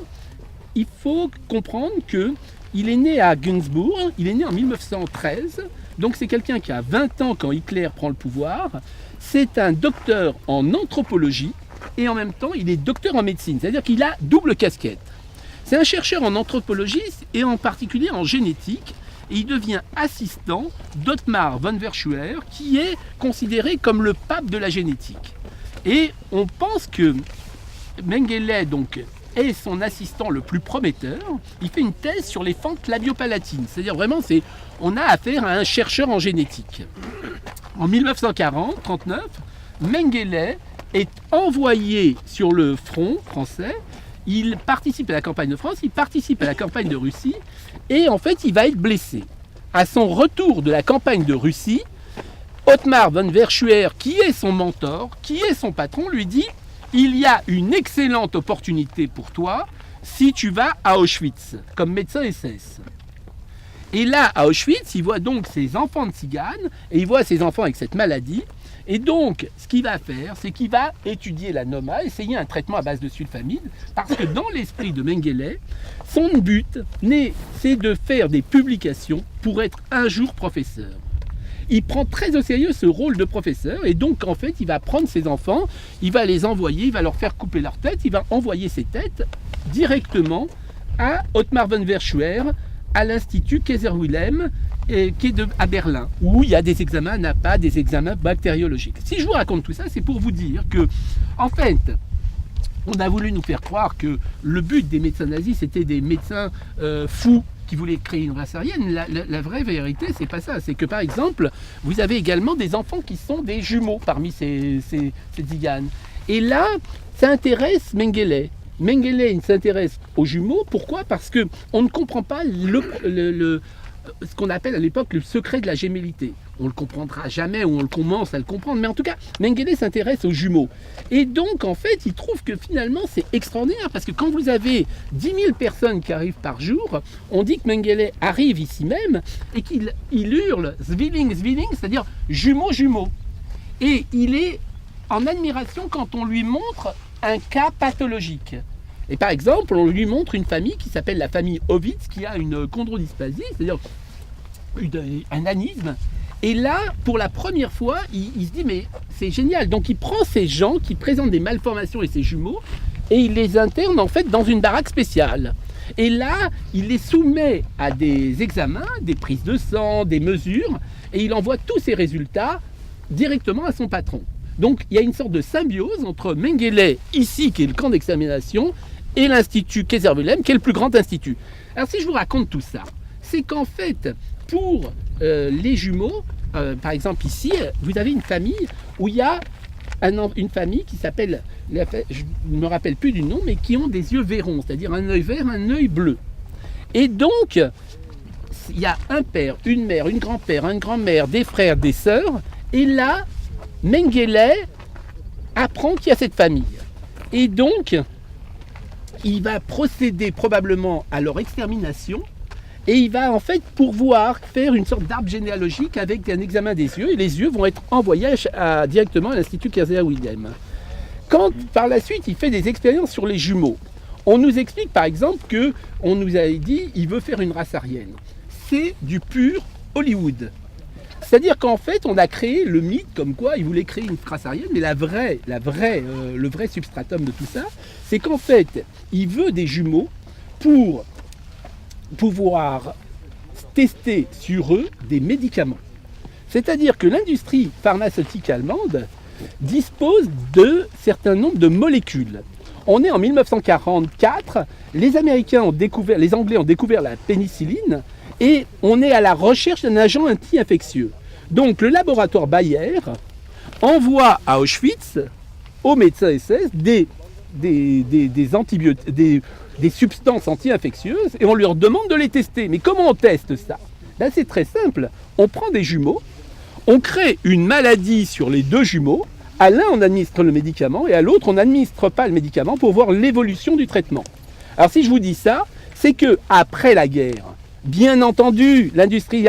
S4: il faut comprendre qu'il est né à Günzburg, il est né en 1913, donc c'est quelqu'un qui a 20 ans quand Hitler prend le pouvoir. C'est un docteur en anthropologie et en même temps il est docteur en médecine, c'est-à-dire qu'il a double casquette. C'est un chercheur en anthropologie et en particulier en génétique. Et il devient assistant d'Ottmar von Verschuer, qui est considéré comme le pape de la génétique. Et on pense que Mengele donc, est son assistant le plus prometteur. Il fait une thèse sur les fentes labiopalatines. C'est-à-dire vraiment, on a affaire à un chercheur en génétique. En 1940-39, Mengele est envoyé sur le front français. Il participe à la campagne de France, il participe à la campagne de Russie, et en fait, il va être blessé. À son retour de la campagne de Russie, Ottmar von Verschuer, qui est son mentor, qui est son patron, lui dit « Il y a une excellente opportunité pour toi si tu vas à Auschwitz, comme médecin SS. » Et là, à Auschwitz, il voit donc ses enfants de tziganes, et il voit ses enfants avec cette maladie. Et donc, ce qu'il va faire, c'est qu'il va étudier la noma, essayer un traitement à base de sulfamide, parce que dans l'esprit de Mengele, son but, c'est de faire des publications pour être un jour professeur. Il prend très au sérieux ce rôle de professeur, et donc en fait, il va prendre ses enfants, il va les envoyer, il va leur faire couper leur tête, il va envoyer ces têtes directement à Ottmar von Verschuer, à l'Institut Kaiser Wilhelm, qui est à Berlin, où il y a des examens NAPA, des examens bactériologiques. Si je vous raconte tout ça, c'est pour vous dire que, en fait, on a voulu nous faire croire que le but des médecins nazis, c'était des médecins fous qui voulaient créer une race aryenne. La vraie vérité, c'est pas ça. C'est que, par exemple, vous avez également des enfants qui sont des jumeaux parmi ces tziganes. Et là, ça intéresse Mengele. Mengele, il s'intéresse aux jumeaux. Pourquoi ? Parce qu'on ne comprend pas ce qu'on appelle à l'époque le secret de la gémellité. On le comprendra jamais, ou on le commence à le comprendre, mais en tout cas, Mengele s'intéresse aux jumeaux. Et donc, en fait, il trouve que finalement, c'est extraordinaire, parce que quand vous avez 10 000 personnes qui arrivent par jour, on dit que Mengele arrive ici même, et qu'il hurle « Zwilling, Zwilling », c'est-à-dire « jumeaux, jumeaux ». Et il est en admiration quand on lui montre un cas pathologique. Et par exemple, on lui montre une famille qui s'appelle la famille Ovitz, qui a une chondrodysplasie, c'est-à-dire un anisme. Et là, pour la première fois, il se dit, mais c'est génial. Donc il prend ces gens qui présentent des malformations et ces jumeaux, et il les interne en fait dans une baraque spéciale. Et là, il les soumet à des examens, des prises de sang, des mesures, et il envoie tous ces résultats directement à son patron. Donc il y a une sorte de symbiose entre Mengele, ici, qui est le camp d'examination, et l'Institut Kaiser-Wilhelm, qui est le plus grand institut. Alors si je vous raconte tout ça, c'est qu'en fait, pour les jumeaux, par exemple ici, vous avez une famille où il y a une famille qui s'appelle, je ne me rappelle plus du nom, mais qui ont des yeux verrons, c'est-à-dire un œil vert, un œil bleu. Et donc, il y a un père, une mère, une grand-père, une grand-mère, des frères, des sœurs, et là, Mengele apprend qu'il y a cette famille. Et donc, il va procéder probablement à leur extermination et il va en fait pouvoir faire une sorte d'arbre généalogique avec un examen des yeux et les yeux vont être envoyés directement à l'Institut Kaiser-Wilhelm. Quand par la suite il fait des expériences sur les jumeaux, on nous explique par exemple qu'on nous avait dit qu'il veut faire une race aryenne. C'est du pur Hollywood. C'est-à-dire qu'en fait, on a créé le mythe comme quoi il voulait créer une race aryenne, mais le vrai substratum de tout ça, c'est qu'en fait, il veut des jumeaux pour pouvoir tester sur eux des médicaments. C'est-à-dire que l'industrie pharmaceutique allemande dispose de certains nombres de molécules. On est en 1944, les Anglais ont découvert la pénicilline et on est à la recherche d'un agent anti-infectieux. Donc le laboratoire Bayer envoie à Auschwitz, aux médecins SS, des substances anti-infectieuses et on leur demande de les tester. Mais comment on teste ça? Là, c'est très simple. On prend des jumeaux, on crée une maladie sur les deux jumeaux. À l'un, on administre le médicament et à l'autre, on n'administre pas le médicament pour voir l'évolution du traitement. Alors si je vous dis ça, c'est que après la guerre, bien entendu, l'industrie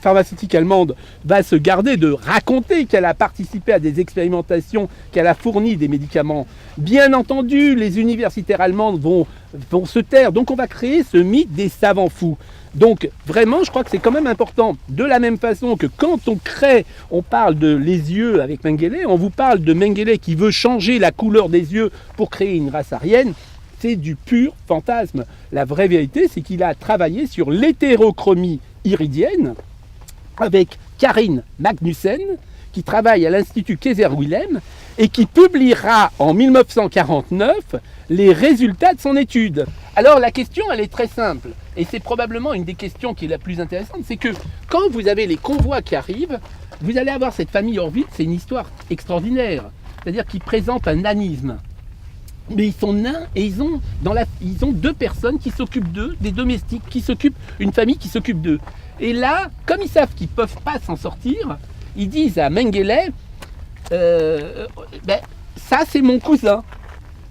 S4: pharmaceutique allemande va se garder de raconter qu'elle a participé à des expérimentations, qu'elle a fourni des médicaments. Bien entendu, les universitaires allemandes vont se taire. Donc on va créer ce mythe des savants fous. Donc vraiment, je crois que c'est quand même important. De la même façon que quand on parle de les yeux avec Mengele, on vous parle de Mengele qui veut changer la couleur des yeux pour créer une race aryenne. C'est du pur fantasme. La vraie vérité, c'est qu'il a travaillé sur l'hétérochromie iridienne avec Karin Magnussen, qui travaille à l'Institut Kaiser-Wilhelm et qui publiera en 1949 les résultats de son étude. Alors la question, elle est très simple, et c'est probablement une des questions qui est la plus intéressante, c'est que quand vous avez les convois qui arrivent, vous allez avoir cette famille Horvitz, c'est une histoire extraordinaire, c'est-à-dire qu'ils présentent un nanisme. Mais ils sont nains et ils ont deux personnes qui s'occupent d'eux, des domestiques une famille qui s'occupe d'eux. Et là, comme ils savent qu'ils ne peuvent pas s'en sortir, ils disent à Mengele, ça c'est mon cousin.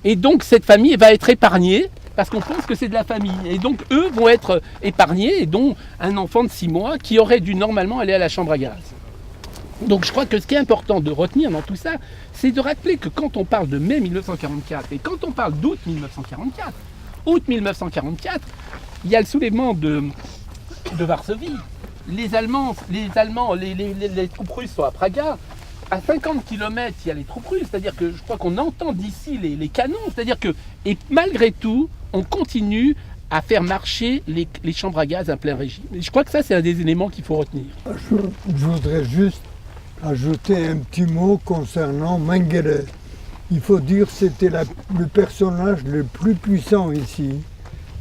S4: Et donc cette famille va être épargnée parce qu'on pense que c'est de la famille. Et donc eux vont être épargnés, et dont un enfant de 6 mois qui aurait dû normalement aller à la chambre à gaz. Donc je crois que ce qui est important de retenir dans tout ça, c'est de rappeler que quand on parle de mai 1944 et quand on parle d'août 1944, il y a le soulèvement de Varsovie. Les troupes russes sont à Praga. À 50 km, il y a les troupes russes. C'est-à-dire que je crois qu'on entend d'ici les canons. C'est-à-dire que, et malgré tout, on continue à faire marcher les chambres à gaz à plein régime. Et je crois que ça, c'est un des éléments qu'il faut retenir.
S1: Je voudrais juste ajouter un petit mot concernant Mengele. Il faut dire que c'était le personnage le plus puissant ici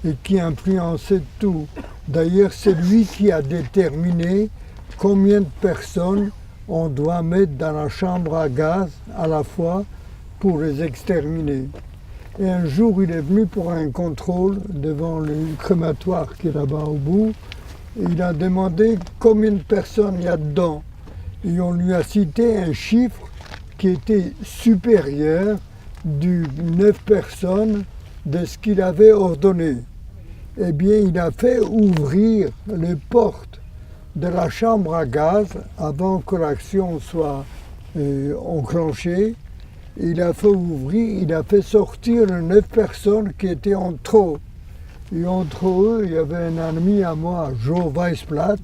S1: et qui influençait tout. D'ailleurs, c'est lui qui a déterminé combien de personnes on doit mettre dans la chambre à gaz à la fois pour les exterminer. Et un jour, il est venu pour un contrôle devant le crématoire qui est là-bas au bout. Et il a demandé combien de personnes il y a dedans. Et on lui a cité un chiffre qui était supérieur du 9 personnes de ce qu'il avait ordonné. Eh bien, il a fait ouvrir les portes de la chambre à gaz avant que l'action soit enclenchée. Il a fait ouvrir, il a fait sortir les 9 personnes qui étaient en trop. Et entre eux, il y avait un ami à moi, Joe Weissblatt,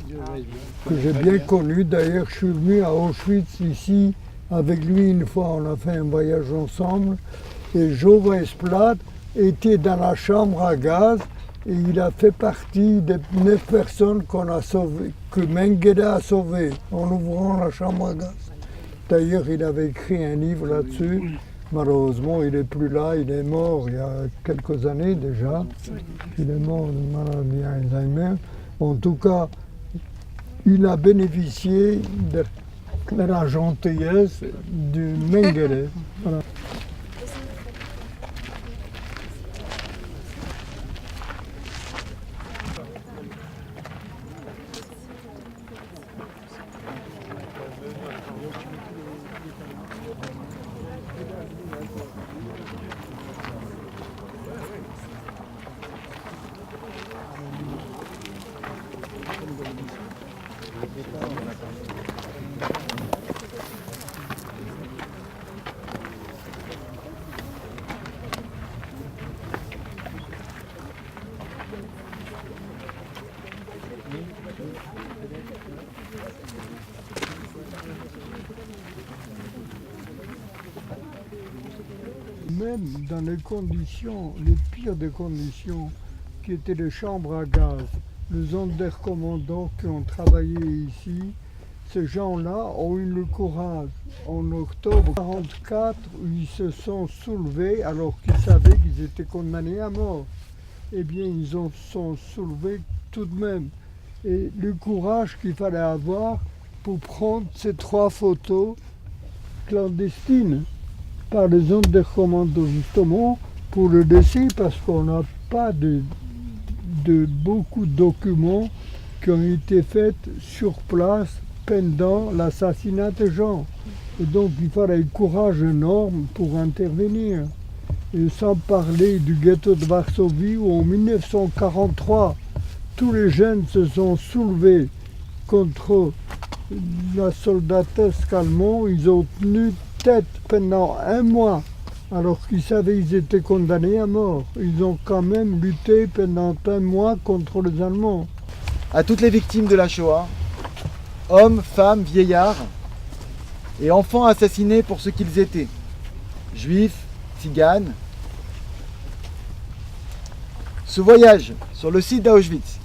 S1: que j'ai bien connu. D'ailleurs, je suis venu à Auschwitz ici avec lui une fois, on a fait un voyage ensemble. Et Joe Weissblatt était dans la chambre à gaz et il a fait partie des 9 personnes qu'on a sauvées, que Mengele a sauvées en ouvrant la chambre à gaz. D'ailleurs, il avait écrit un livre là-dessus. Malheureusement, il n'est plus là, il est mort il y a quelques années déjà. Il est mort d'une maladie Alzheimer. En tout cas, il a bénéficié de la gentillesse du Mengele. Voilà. Même dans les conditions, les pires des conditions, qui étaient les chambres à gaz, les Sonderkommandants qui ont travaillé ici, ces gens-là ont eu le courage, en octobre 1944, où ils se sont soulevés alors qu'ils savaient qu'ils étaient condamnés à mort. Eh bien, ils se sont soulevés tout de même. Et le courage qu'il fallait avoir pour prendre ces 3 photos clandestines par les Sonderkommando justement pour le décès, parce qu'on n'a pas de beaucoup de documents qui ont été faits sur place pendant l'assassinat des gens. Et donc il fallait un courage énorme pour intervenir. Et sans parler du ghetto de Varsovie où en 1943, tous les jeunes se sont soulevés contre la soldatesque allemande. Ils ont tenu tête pendant 1 mois, alors qu'ils savaient qu'ils étaient condamnés à mort. Ils ont quand même lutté pendant 1 mois contre les Allemands.
S3: À toutes les victimes de la Shoah, hommes, femmes, vieillards et enfants assassinés pour ce qu'ils étaient, juifs, tziganes. Ce voyage sur le site d'Auschwitz,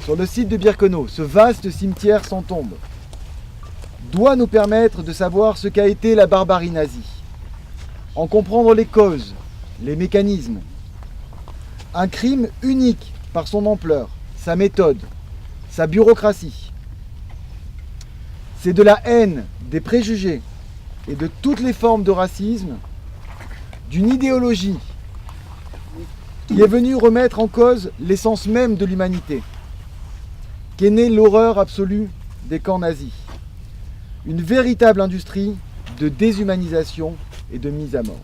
S3: sur le site de Birkenau, ce vaste cimetière sans tombe, doit nous permettre de savoir ce qu'a été la barbarie nazie, en comprendre les causes, les mécanismes. Un crime unique par son ampleur, sa méthode, sa bureaucratie. C'est de la haine, des préjugés et de toutes les formes de racisme, d'une idéologie qui est venue remettre en cause l'essence même de l'humanité, qu'est née l'horreur absolue des camps nazis. Une véritable industrie de déshumanisation et de mise à mort.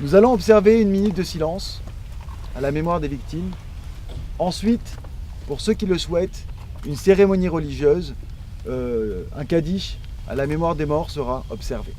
S3: Nous allons observer 1 minute de silence à la mémoire des victimes. Ensuite, pour ceux qui le souhaitent, une cérémonie religieuse, un kaddish à la mémoire des morts sera observé.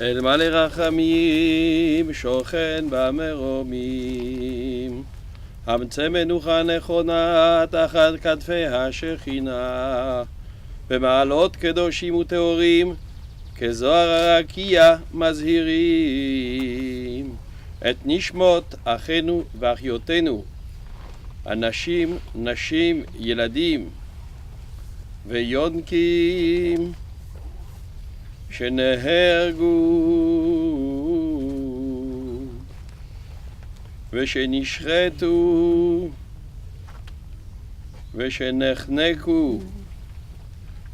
S9: אל מלא רחמים שוכן במרומים. אמצא מנוחה נכונה תחת כתפי השכינה, במעלות קדושים וטהורים כזוהר הרקיע מזהירים את נשמות אחינו ואחיותינו, אנשים, נשים, ילדים ויונקים שנהרגו ושנשחטו ושנחנקו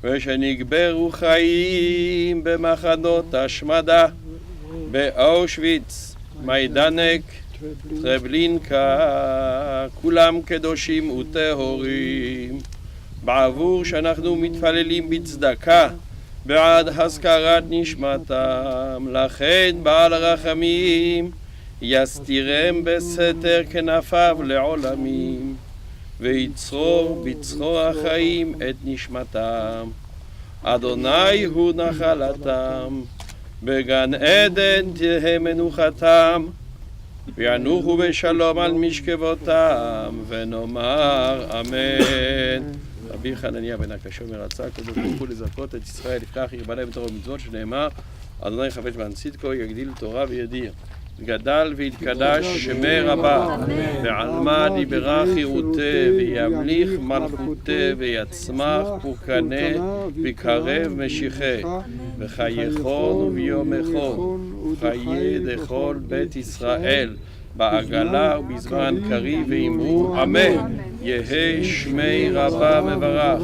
S9: ושנקברו חיים במחנות השמדה, באושוויץ, מיידנק, טרבלינקה, כולם קדושים וטהורים, בעבור שאנחנו מתפללים בצדקה בעד הזכרת נשמתם. לכן בעל הרחמים יסתירם בסתר כנפיו לעולמים, ויצרור בצרור החיים את נשמתם. אדוני הוא נחלתם, בגן עדן תהיה מנוחתם, וינוחו בשלום על משכבותם, ונאמר אמן. רבי חנניה בן הקשומר רצה הקדוש ברוך הוא לזכות את ישראל, לפיכך ירבה להם תורה ומצוות, שנאמר אדוני חפץ בן צדקו יגדיל תורה וידיר. גדל והתקדש שמי רבה, ועלמא דיברה חירותה, וימליך מלכותה, ויצמח פורקנה, ויקרב משיחה, וחייכון וביומכון, חיי דכל בית ישראל, בעגלה ובזמן קריב ואמרו אמן. יהי שמי רבה מברך,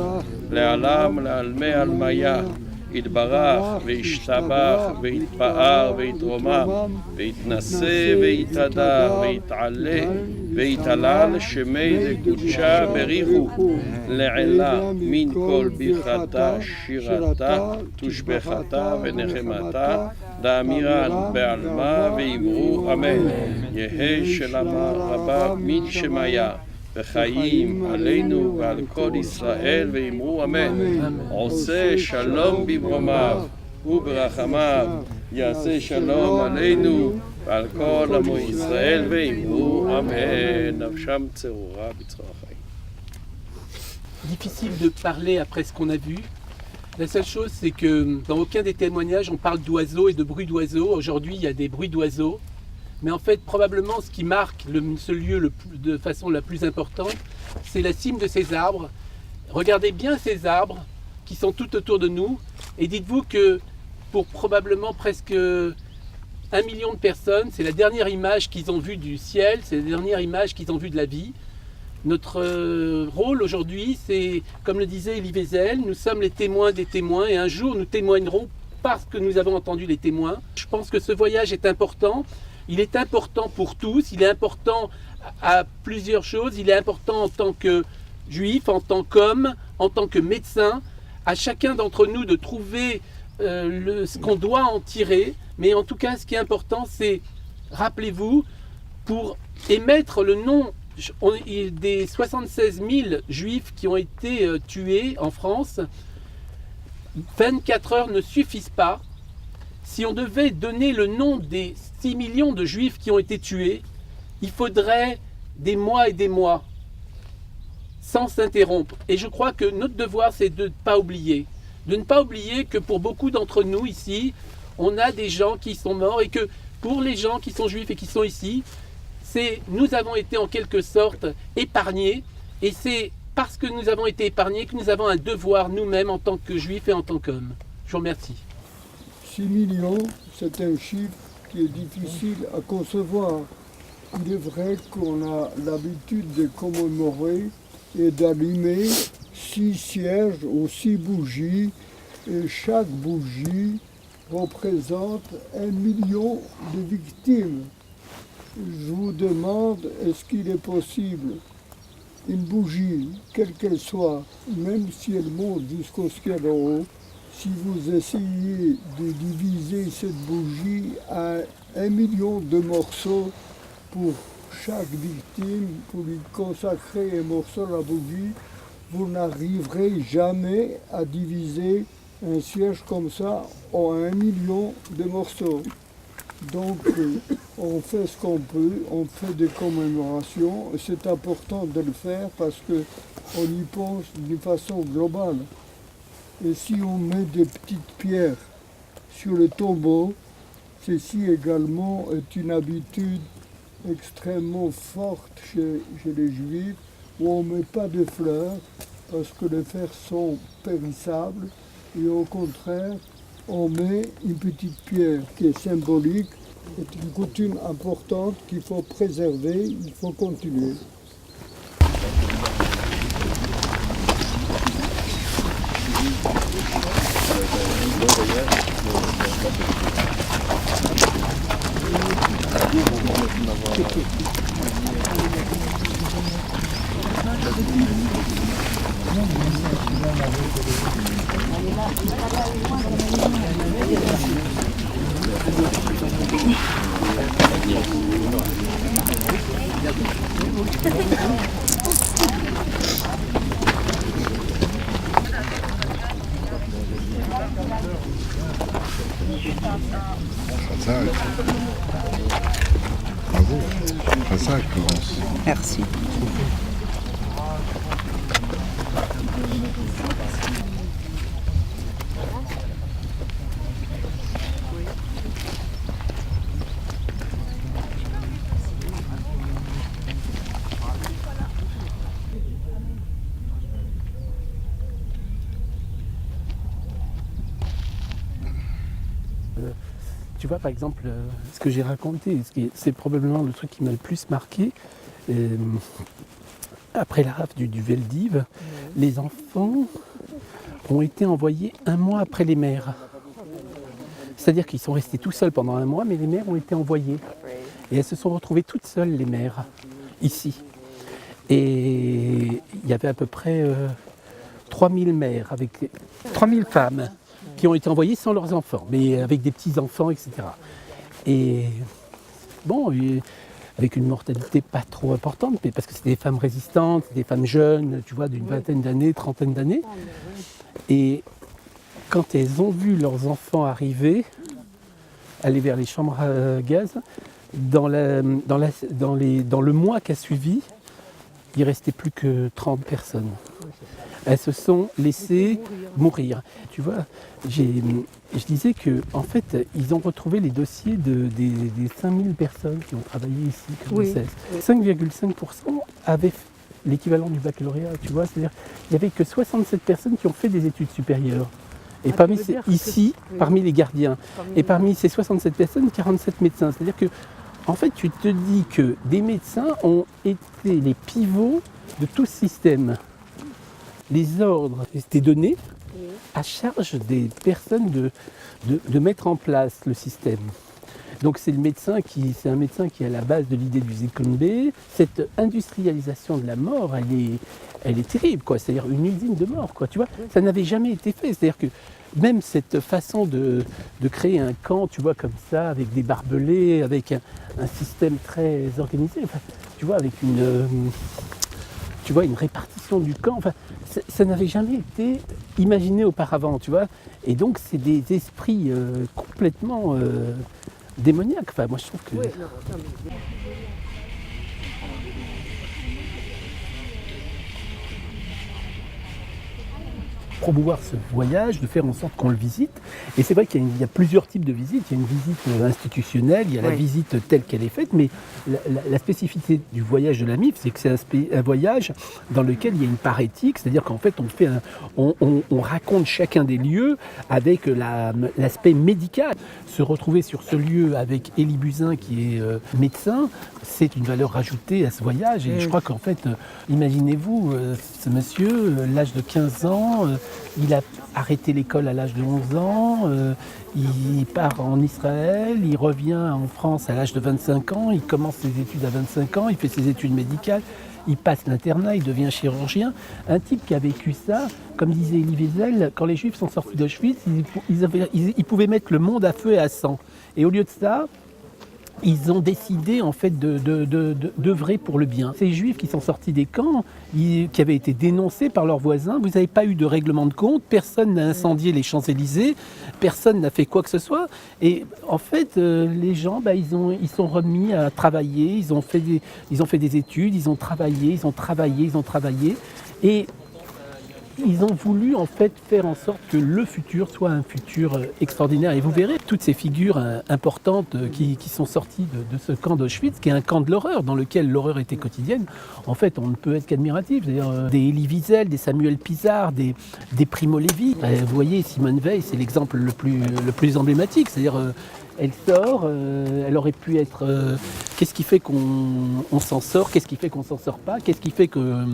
S9: לעלם לעלמי עלמיה, יתברך וישתבח ויתפאר ויתרומם ויתנשא ויתהדר ויתעלה ויתהלל שמי דקודשה בריחו לעילה מן כל ברכתה שירתה תושבחתה ונחמתה דאמירן בעלמא ואמרו אמן. יהי שלמה רבה מן שמיה וחיים עלינו ועל כל ישראל ואמרו אמן. עושה שלום במרומיו וברחמיו, יעשה שלום עלינו ועל כל עמו ישראל ואמרו אמן. נפשם צרורה בצרור החיים.
S4: Difficile de parler après ce qu'on a vu. La seule chose, c'est que dans aucun des témoignages, on parle d'oiseaux et de bruits d'oiseaux. Aujourd'hui, il y a des bruits d'oiseaux. Mais en fait, probablement, ce qui marque ce lieu de façon la plus importante, c'est la cime de ces arbres. Regardez bien ces arbres qui sont tout autour de nous. Et dites-vous que pour probablement presque 1 million de personnes, c'est la dernière image qu'ils ont vue du ciel, c'est la dernière image qu'ils ont vue de la vie. Notre rôle aujourd'hui, c'est, comme le disait Elie Wiesel, nous sommes les témoins des témoins et un jour nous témoignerons parce que nous avons entendu les témoins. Je pense que ce voyage est important. Il est important pour tous, il est important à plusieurs choses. Il est important en tant que juif, en tant qu'homme, en tant que médecin, à chacun d'entre nous de trouver ce qu'on doit en tirer. Mais en tout cas, ce qui est important, c'est, rappelez-vous, pour émettre le nom des 76 000 juifs qui ont été tués en France, 24 heures ne suffisent pas. Si on devait donner le nom des 6 millions de juifs qui ont été tués, il faudrait des mois et des mois, sans s'interrompre. Et je crois que notre devoir, c'est de ne pas oublier. De ne pas oublier que pour beaucoup d'entre nous ici, on a des gens qui sont morts et que pour les gens qui sont juifs et qui sont ici, nous avons été en quelque sorte épargnés. Et c'est parce que nous avons été épargnés que nous avons un devoir nous-mêmes en tant que juifs et en tant qu'hommes. Je vous remercie.
S1: 6 millions, c'est un chiffre qui est difficile à concevoir. Il est vrai qu'on a l'habitude de commémorer et d'allumer 6 cierges ou 6 bougies, et chaque bougie représente 1 million de victimes. Je vous demande, est-ce qu'il est possible, une bougie, quelle qu'elle soit, même si elle monte jusqu'au ciel en haut, si vous essayez de diviser cette bougie à 1 million de morceaux pour chaque victime, pour lui consacrer un morceau à la bougie, vous n'arriverez jamais à diviser Un cierge comme ça a 1 million de morceaux. Donc on fait ce qu'on peut, on fait des commémorations. C'est important de le faire parce qu'on y pense d'une façon globale. Et si on met des petites pierres sur le tombeau, ceci également est une habitude extrêmement forte chez les Juifs, où on ne met pas de fleurs parce que les fleurs sont périssables, et au contraire, on met une petite pierre qui est symbolique, c'est une coutume importante qu'il faut préserver, il faut continuer.
S11: Bravo, c'est ça commence.
S2: Merci.
S4: Tu vois, par exemple, ce que j'ai raconté, c'est probablement le truc qui m'a le plus marqué. Après la rafle du Veldiv, les enfants ont été envoyés 1 mois après les mères. C'est-à-dire qu'ils sont restés tout seuls pendant 1 mois, mais les mères ont été envoyées. Et elles se sont retrouvées toutes seules, les mères, ici. Et il y avait à peu près 3000 mères, avec 3000 femmes qui ont été envoyées sans leurs enfants, mais avec des petits-enfants, etc. Et bon, avec une mortalité pas trop importante, mais parce que c'était des femmes résistantes, des femmes jeunes, tu vois, d'une vingtaine d'années, trentaine d'années. Et quand elles ont vu leurs enfants arriver, aller vers les chambres à gaz, dans le mois qui a suivi, il ne restait plus que 30 personnes. Elles se sont laissées mourir. Tu vois, je disais qu'en fait, ils ont retrouvé les dossiers des 5000 personnes qui ont travaillé ici comme SS. 5,5% avaient l'équivalent du baccalauréat, tu vois. C'est-à-dire qu'il n'y avait que 67 personnes qui ont fait des études supérieures. Et parmi parmi les gardiens, et parmi ces 67 personnes, 47 médecins. C'est-à-dire que, en fait, tu te dis que des médecins ont été les pivots de tout ce système. Les ordres étaient donnés à charge des personnes de mettre en place le système. Donc c'est un médecin qui est à la base de l'idée du Zyklon B. Cette industrialisation de la mort, elle est terrible, quoi. C'est-à-dire une usine de mort, quoi. Tu vois, ça n'avait jamais été fait. C'est-à-dire que même cette façon de créer un camp, tu vois, comme ça, avec des barbelés, avec un système très organisé, enfin, tu vois, avec une répartition du camp, enfin, ça n'avait jamais été imaginé auparavant, tu vois. Et donc c'est des esprits complètement démoniaques. Enfin, moi je trouve que... promouvoir ce voyage, de faire en sorte qu'on le visite. Et c'est vrai qu'il y a plusieurs types de visites. Il y a une visite institutionnelle, il y a la visite telle qu'elle est faite, mais la spécificité du voyage de la MIF, c'est que c'est un voyage dans lequel il y a une part éthique, c'est-à-dire qu'en fait on raconte chacun des lieux avec l'aspect médical. Se retrouver sur ce lieu avec Élie Buzyn qui est médecin, c'est une valeur ajoutée à ce voyage. Et je crois qu'en fait, imaginez-vous, ce monsieur, l'âge de 15 ans, il a arrêté l'école à l'âge de 11 ans, il part en Israël, il revient en France à l'âge de 25 ans, il commence ses études à 25 ans, il fait ses études médicales, il passe l'internat, il devient chirurgien. Un type qui a vécu ça, comme disait Elie Wiesel, quand les Juifs sont sortis d'Auschwitz, ils pouvaient mettre le monde à feu et à sang. Et au lieu de ça, ils ont décidé en fait d'œuvrer pour le bien. Ces juifs qui sont sortis des camps, qui avaient été dénoncés par leurs voisins, vous n'avez pas eu de règlement de compte, personne n'a incendié les Champs-Élysées, personne n'a fait quoi que ce soit. Et en fait, les gens, ils sont remis à travailler, ils ont fait des études, ils ont travaillé. Et ils ont voulu en fait faire en sorte que le futur soit un futur extraordinaire. Et vous verrez toutes ces figures importantes qui sont sorties de ce camp d'Auschwitz, qui est un camp de l'horreur, dans lequel l'horreur était quotidienne. En fait, on ne peut être qu'admiratif. C'est-à-dire des Elie Wiesel, des Samuel Pisard, des Primo Levi. Vous voyez, Simone Veil, c'est l'exemple le plus emblématique. C'est-à-dire elle sort, elle aurait pu être... qu'est-ce qui fait qu'on s'en sort? Qu'est-ce qui fait qu'on s'en sort pas? Qu'est-ce qui fait que,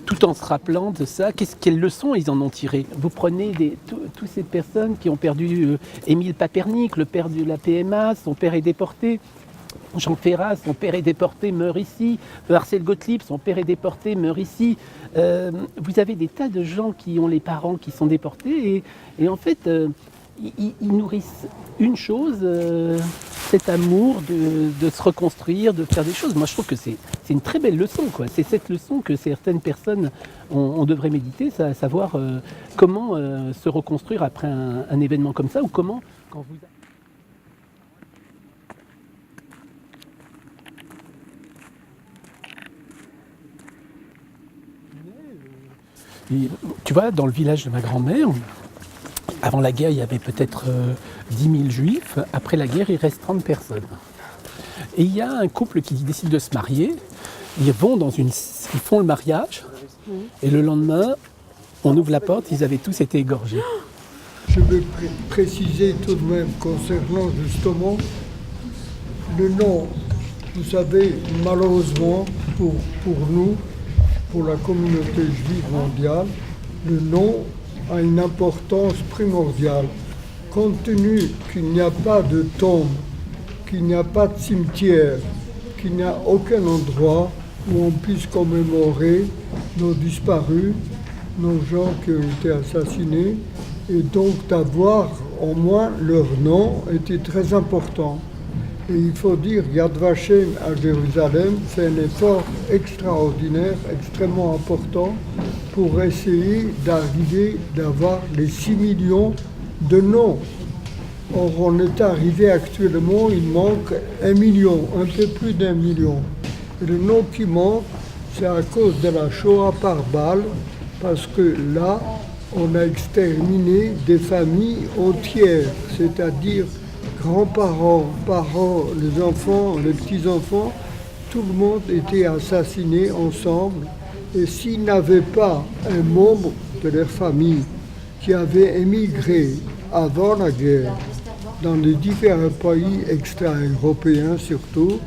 S4: tout en se rappelant de ça, quelles leçons ils en ont tiré? Vous prenez toutes ces personnes qui ont perdu Émile Papernik, le père de la PMA, son père est déporté. Jean Ferrat, son père est déporté, meurt ici. Marcel Gottlieb, son père est déporté, meurt ici. Vous avez des tas de gens qui ont les parents qui sont déportés et en fait... Ils nourrissent une chose, cet amour de se reconstruire, de faire des choses. Moi, je trouve que c'est une très belle leçon, quoi. C'est cette leçon que certaines personnes on devrait méditer, savoir comment se reconstruire après un événement comme ça, ou comment, quand vous... Et, tu vois, dans le village de ma grand-mère, avant la guerre, il y avait peut-être 10 000 juifs. Après la guerre, il reste 30 personnes. Et il y a un couple qui décide de se marier. Ils font le mariage. Et le lendemain, on ouvre la porte, ils avaient tous été égorgés.
S1: Je vais préciser tout de même concernant justement le nom. Vous savez, malheureusement, pour nous, pour la communauté juive mondiale, le nom a une importance primordiale. Compte tenu qu'il n'y a pas de tombe, qu'il n'y a pas de cimetière, qu'il n'y a aucun endroit où on puisse commémorer nos disparus, nos gens qui ont été assassinés, et donc d'avoir au moins leur nom était très important. Et il faut dire, Yad Vashem à Jérusalem fait un effort extraordinaire, extrêmement important, pour essayer d'arriver, d'avoir les 6 millions de noms. Or, on est arrivé actuellement, il manque 1 million, un peu plus d'1 million. Et le nom qui manque, c'est à cause de la Shoah par balle, parce que là, on a exterminé des familles entières, c'est-à-dire grands-parents, parents, les enfants, les petits-enfants, tout le monde était assassiné ensemble. Et s'ils n'avaient pas un membre de leur famille qui avait émigré avant la guerre, dans les différents pays extra-européens surtout,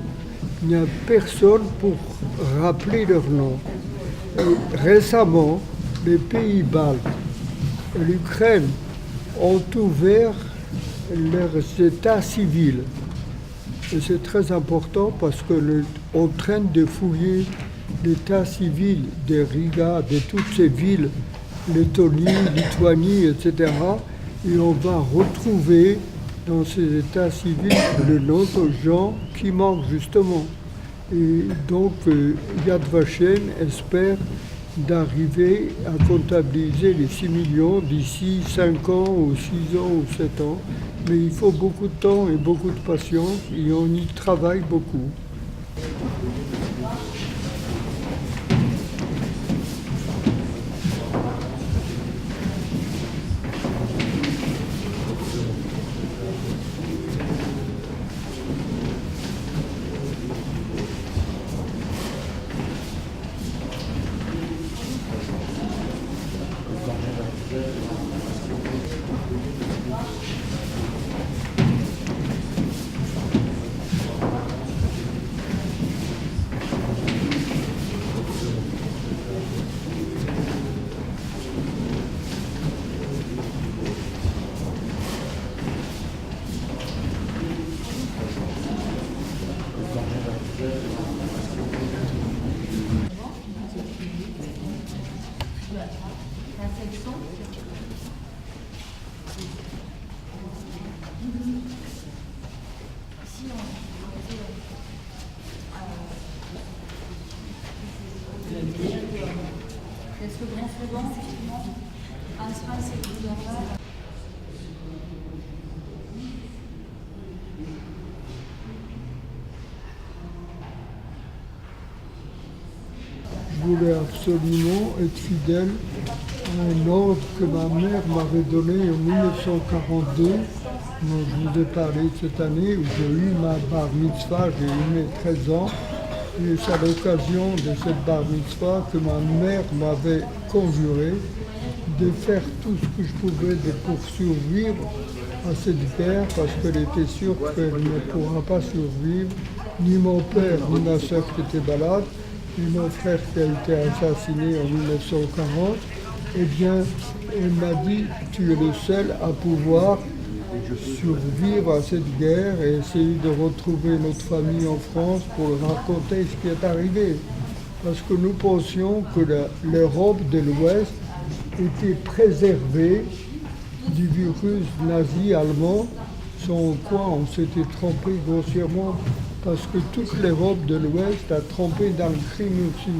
S1: il n'y a personne pour rappeler leur nom. Et récemment, les pays baltes et l'Ukraine ont ouvert leurs états civils. Et c'est très important parce qu'on traîne de fouiller l'état civil de Riga, de toutes ces villes, Lettonie, Lituanie, etc. Et on va retrouver dans ces états civils le nom de gens qui manquent justement. Et donc Yad Vashem espère d'arriver à comptabiliser les 6 millions d'ici 5 ans ou 6 ans ou 7 ans. Mais il faut beaucoup de temps et beaucoup de patience et on y travaille beaucoup.
S12: Est-ce que grand slogan, effectivement, Hans Franz et Gouvernement.
S1: Je voulais absolument être fidèle à un ordre que ma mère m'avait donné en 1942. Donc, je vous ai parlé de cette année où j'ai eu ma bar mitzvah, j'ai eu mes 13 ans. Et c'est à l'occasion de cette bar mitzvah que ma mère m'avait conjuré de faire tout ce que je pouvais pour survivre à cette guerre, parce qu'elle était sûre qu'elle ne pourra pas survivre, ni mon père, ni ma soeur qui était malade, ni mon frère qui a été assassiné en 1940. Eh bien, elle m'a dit, tu es le seul à pouvoir survivre à cette guerre et essayer de retrouver notre famille en France pour raconter ce qui est arrivé. Parce que nous pensions que l'Europe de l'Ouest était préservée du virus nazi-allemand, sans quoi on s'était trompé grossièrement, parce que toute l'Europe de l'Ouest a trompé dans le crime aussi.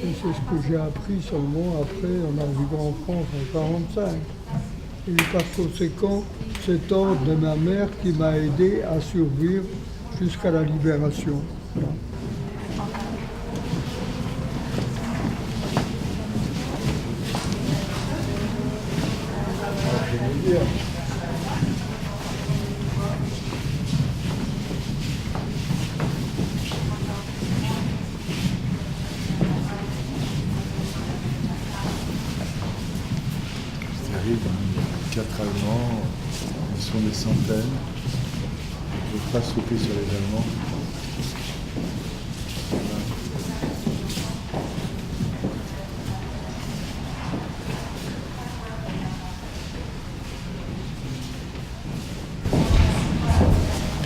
S1: Et c'est ce que j'ai appris seulement après en arrivant en France en 1945. Et par conséquent, c'est ordre de ma mère qui m'a aidé à survivre jusqu'à la libération. Voilà.
S11: C'est terrible, 4 Allemands, ils sont des centaines. Je ne veux pas sauter sur les Allemands.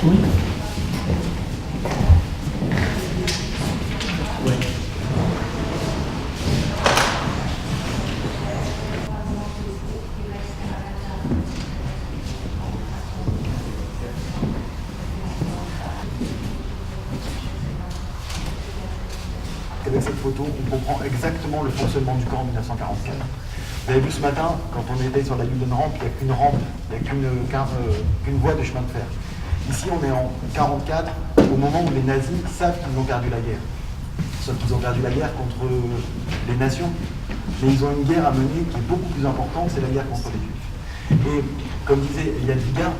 S4: Oui.
S3: Avec cette photo, on comprend exactement le fonctionnement du camp en 1944. Vous avez vu ce matin, quand on était sur la Judenrampe, il n'y a qu'une rampe, il n'y a qu'une voie de chemin de fer. Ici, on est en 1944, au moment où les nazis savent qu'ils ont perdu la guerre. Sauf qu'ils ont perdu la guerre contre les nations. Mais ils ont une guerre à mener qui est beaucoup plus importante, c'est la guerre contre les Juifs. Et comme disait Yann Viga,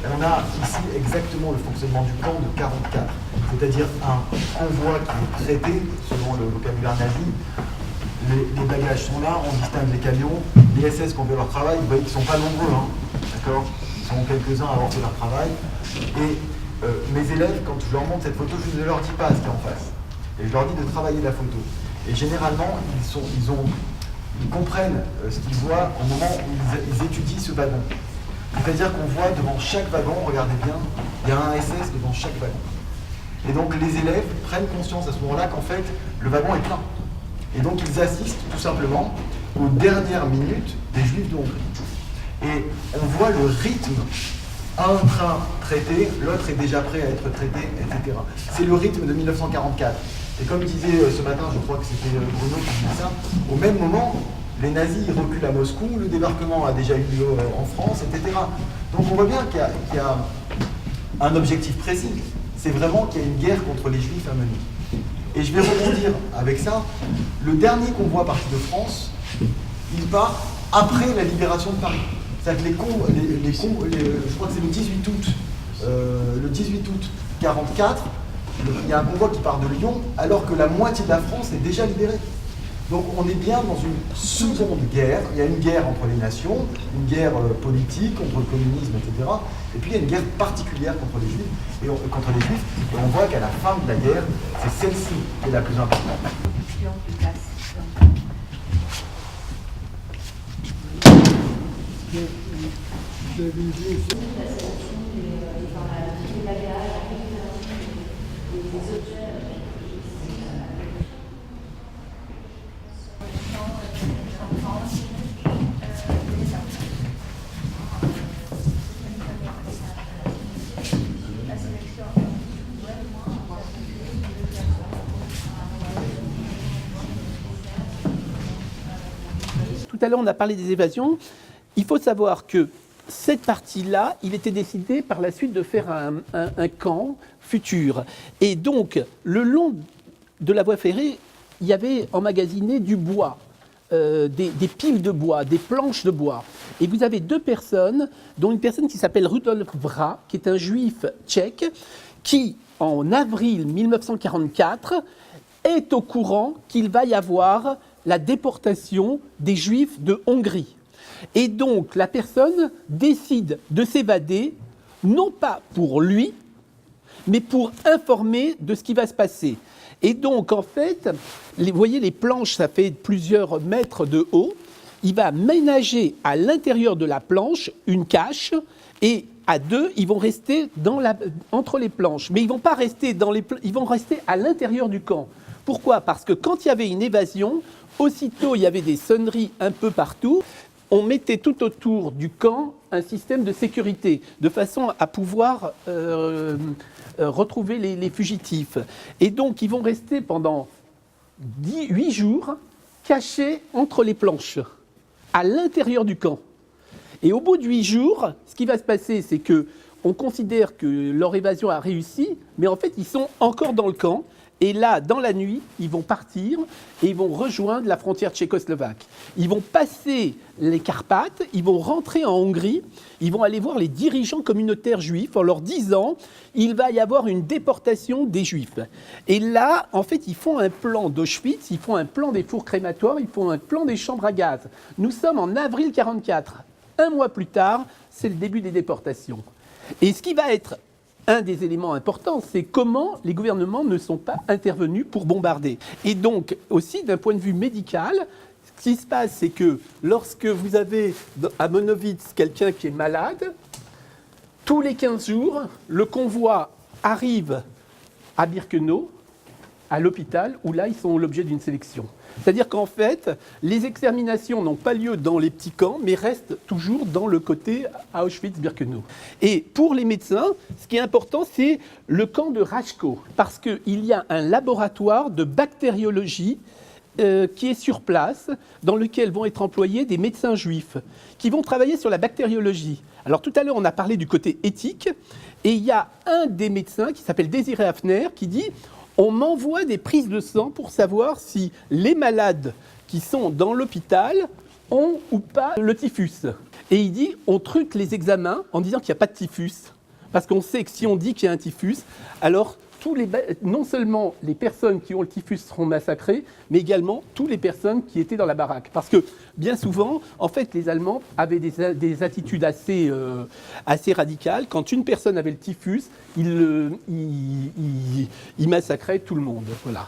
S3: on a ici exactement le fonctionnement du camp de 1944, c'est-à-dire un convoi qui est traité selon le vocabulaire nazi. Les bagages sont là, on distingue les camions, les SS qui ont fait leur travail, vous voyez qu'ils ne sont pas nombreux, hein, d'accord? Ils sont quelques-uns à avoir fait leur travail. Et mes élèves, quand je leur montre cette photo, je ne leur dis pas ce qu'il y a en face. Et je leur dis de travailler la photo. Et généralement, ils comprennent ce qu'ils voient au moment où ils étudient ce wagon. C'est-à-dire qu'on voit devant chaque wagon, regardez bien, il y a un SS devant chaque wagon. Et donc les élèves prennent conscience à ce moment-là qu'en fait, le wagon est plein. Et donc ils assistent tout simplement aux dernières minutes des Juifs de Hongrie. Et on voit le rythme, un train traité, l'autre est déjà prêt à être traité, etc. C'est le rythme de 1944. Et comme disait ce matin, je crois que c'était Bruno qui disait ça, au même moment, les nazis reculent à Moscou, le débarquement a déjà eu lieu en France, etc. Donc on voit bien qu'il y a un objectif précis. C'est vraiment qu'il y a une guerre contre les Juifs à mener. Et je vais rebondir avec ça. Le dernier convoi parti de France, il part après la libération de Paris. C'est-à-dire que je crois que c'est le 18 août. Le 18 août 1944, il y a un convoi qui part de Lyon, alors que la moitié de la France est déjà libérée. Donc on est bien dans une seconde guerre. Il y a une guerre entre les nations, une guerre politique contre le communisme, etc. Et puis il y a une guerre particulière contre les Juifs. Et on voit qu'à la fin de la guerre, c'est celle-ci qui est la plus importante.
S4: à l'heure on a parlé des évasions. Il faut savoir que cette partie-là, il était décidé par la suite de faire un camp futur. Et donc, le long de la voie ferrée, il y avait emmagasiné du bois, des piles de bois, des planches de bois. Et vous avez deux personnes, dont une personne qui s'appelle Rudolf Vra, qui est un juif tchèque, qui, en avril 1944, est au courant qu'il va y avoir la déportation des juifs de Hongrie. Et donc, la personne décide de s'évader, non pas pour lui, mais pour informer de ce qui va se passer. Et donc, en fait, vous voyez, les planches, ça fait plusieurs mètres de haut. Il va ménager à l'intérieur de la planche une cache, et à deux, ils vont rester entre les planches. Mais ils ne vont pas rester ils vont rester à l'intérieur du camp. Pourquoi ? Parce que quand il y avait une évasion, aussitôt, il y avait des sonneries un peu partout. On mettait tout autour du camp un système de sécurité, de façon à pouvoir retrouver les fugitifs. Et donc, ils vont rester pendant 8 jours cachés entre les planches, à l'intérieur du camp. Et au bout de 8 jours, ce qui va se passer, c'est qu'on considère que leur évasion a réussi, mais en fait, ils sont encore dans le camp. Et là, dans la nuit, ils vont partir et ils vont rejoindre la frontière tchécoslovaque. Ils vont passer les Carpates, ils vont rentrer en Hongrie, ils vont aller voir les dirigeants communautaires juifs en leur disant il va y avoir une déportation des juifs. Et là, en fait, ils font un plan d'Auschwitz, ils font un plan des fours crématoires, ils font un plan des chambres à gaz. Nous sommes en avril 1944. Un mois plus tard, c'est le début des déportations. Et ce qui va être un des éléments importants, c'est comment les gouvernements ne sont pas intervenus pour bombarder. Et donc, aussi, d'un point de vue médical, ce qui se passe, c'est que lorsque vous avez à Monowitz quelqu'un qui est malade, tous les 15 jours, le convoi arrive à Birkenau, à l'hôpital, où là, ils sont l'objet d'une sélection. C'est-à-dire qu'en fait, les exterminations n'ont pas lieu dans les petits camps, mais restent toujours dans le côté à Auschwitz-Birkenau. Et pour les médecins, ce qui est important, c'est le camp de Rajko, parce qu'il y a un laboratoire de bactériologie qui est sur place, dans lequel vont être employés des médecins juifs, qui vont travailler sur la bactériologie. Alors tout à l'heure, on a parlé du côté éthique, et il y a un des médecins qui s'appelle Désiré Hafner, qui dit on m'envoie des prises de sang pour savoir si les malades qui sont dans l'hôpital ont ou pas le typhus. Et il dit, on truque les examens en disant qu'il n'y a pas de typhus. Parce qu'on sait que si on dit qu'il y a un typhus, alors non seulement les personnes qui ont le typhus seront massacrées, mais également toutes les personnes qui étaient dans la baraque. Parce que bien souvent, en fait, les Allemands avaient des attitudes assez radicales. Quand une personne avait le typhus, ils massacraient tout le monde. Voilà.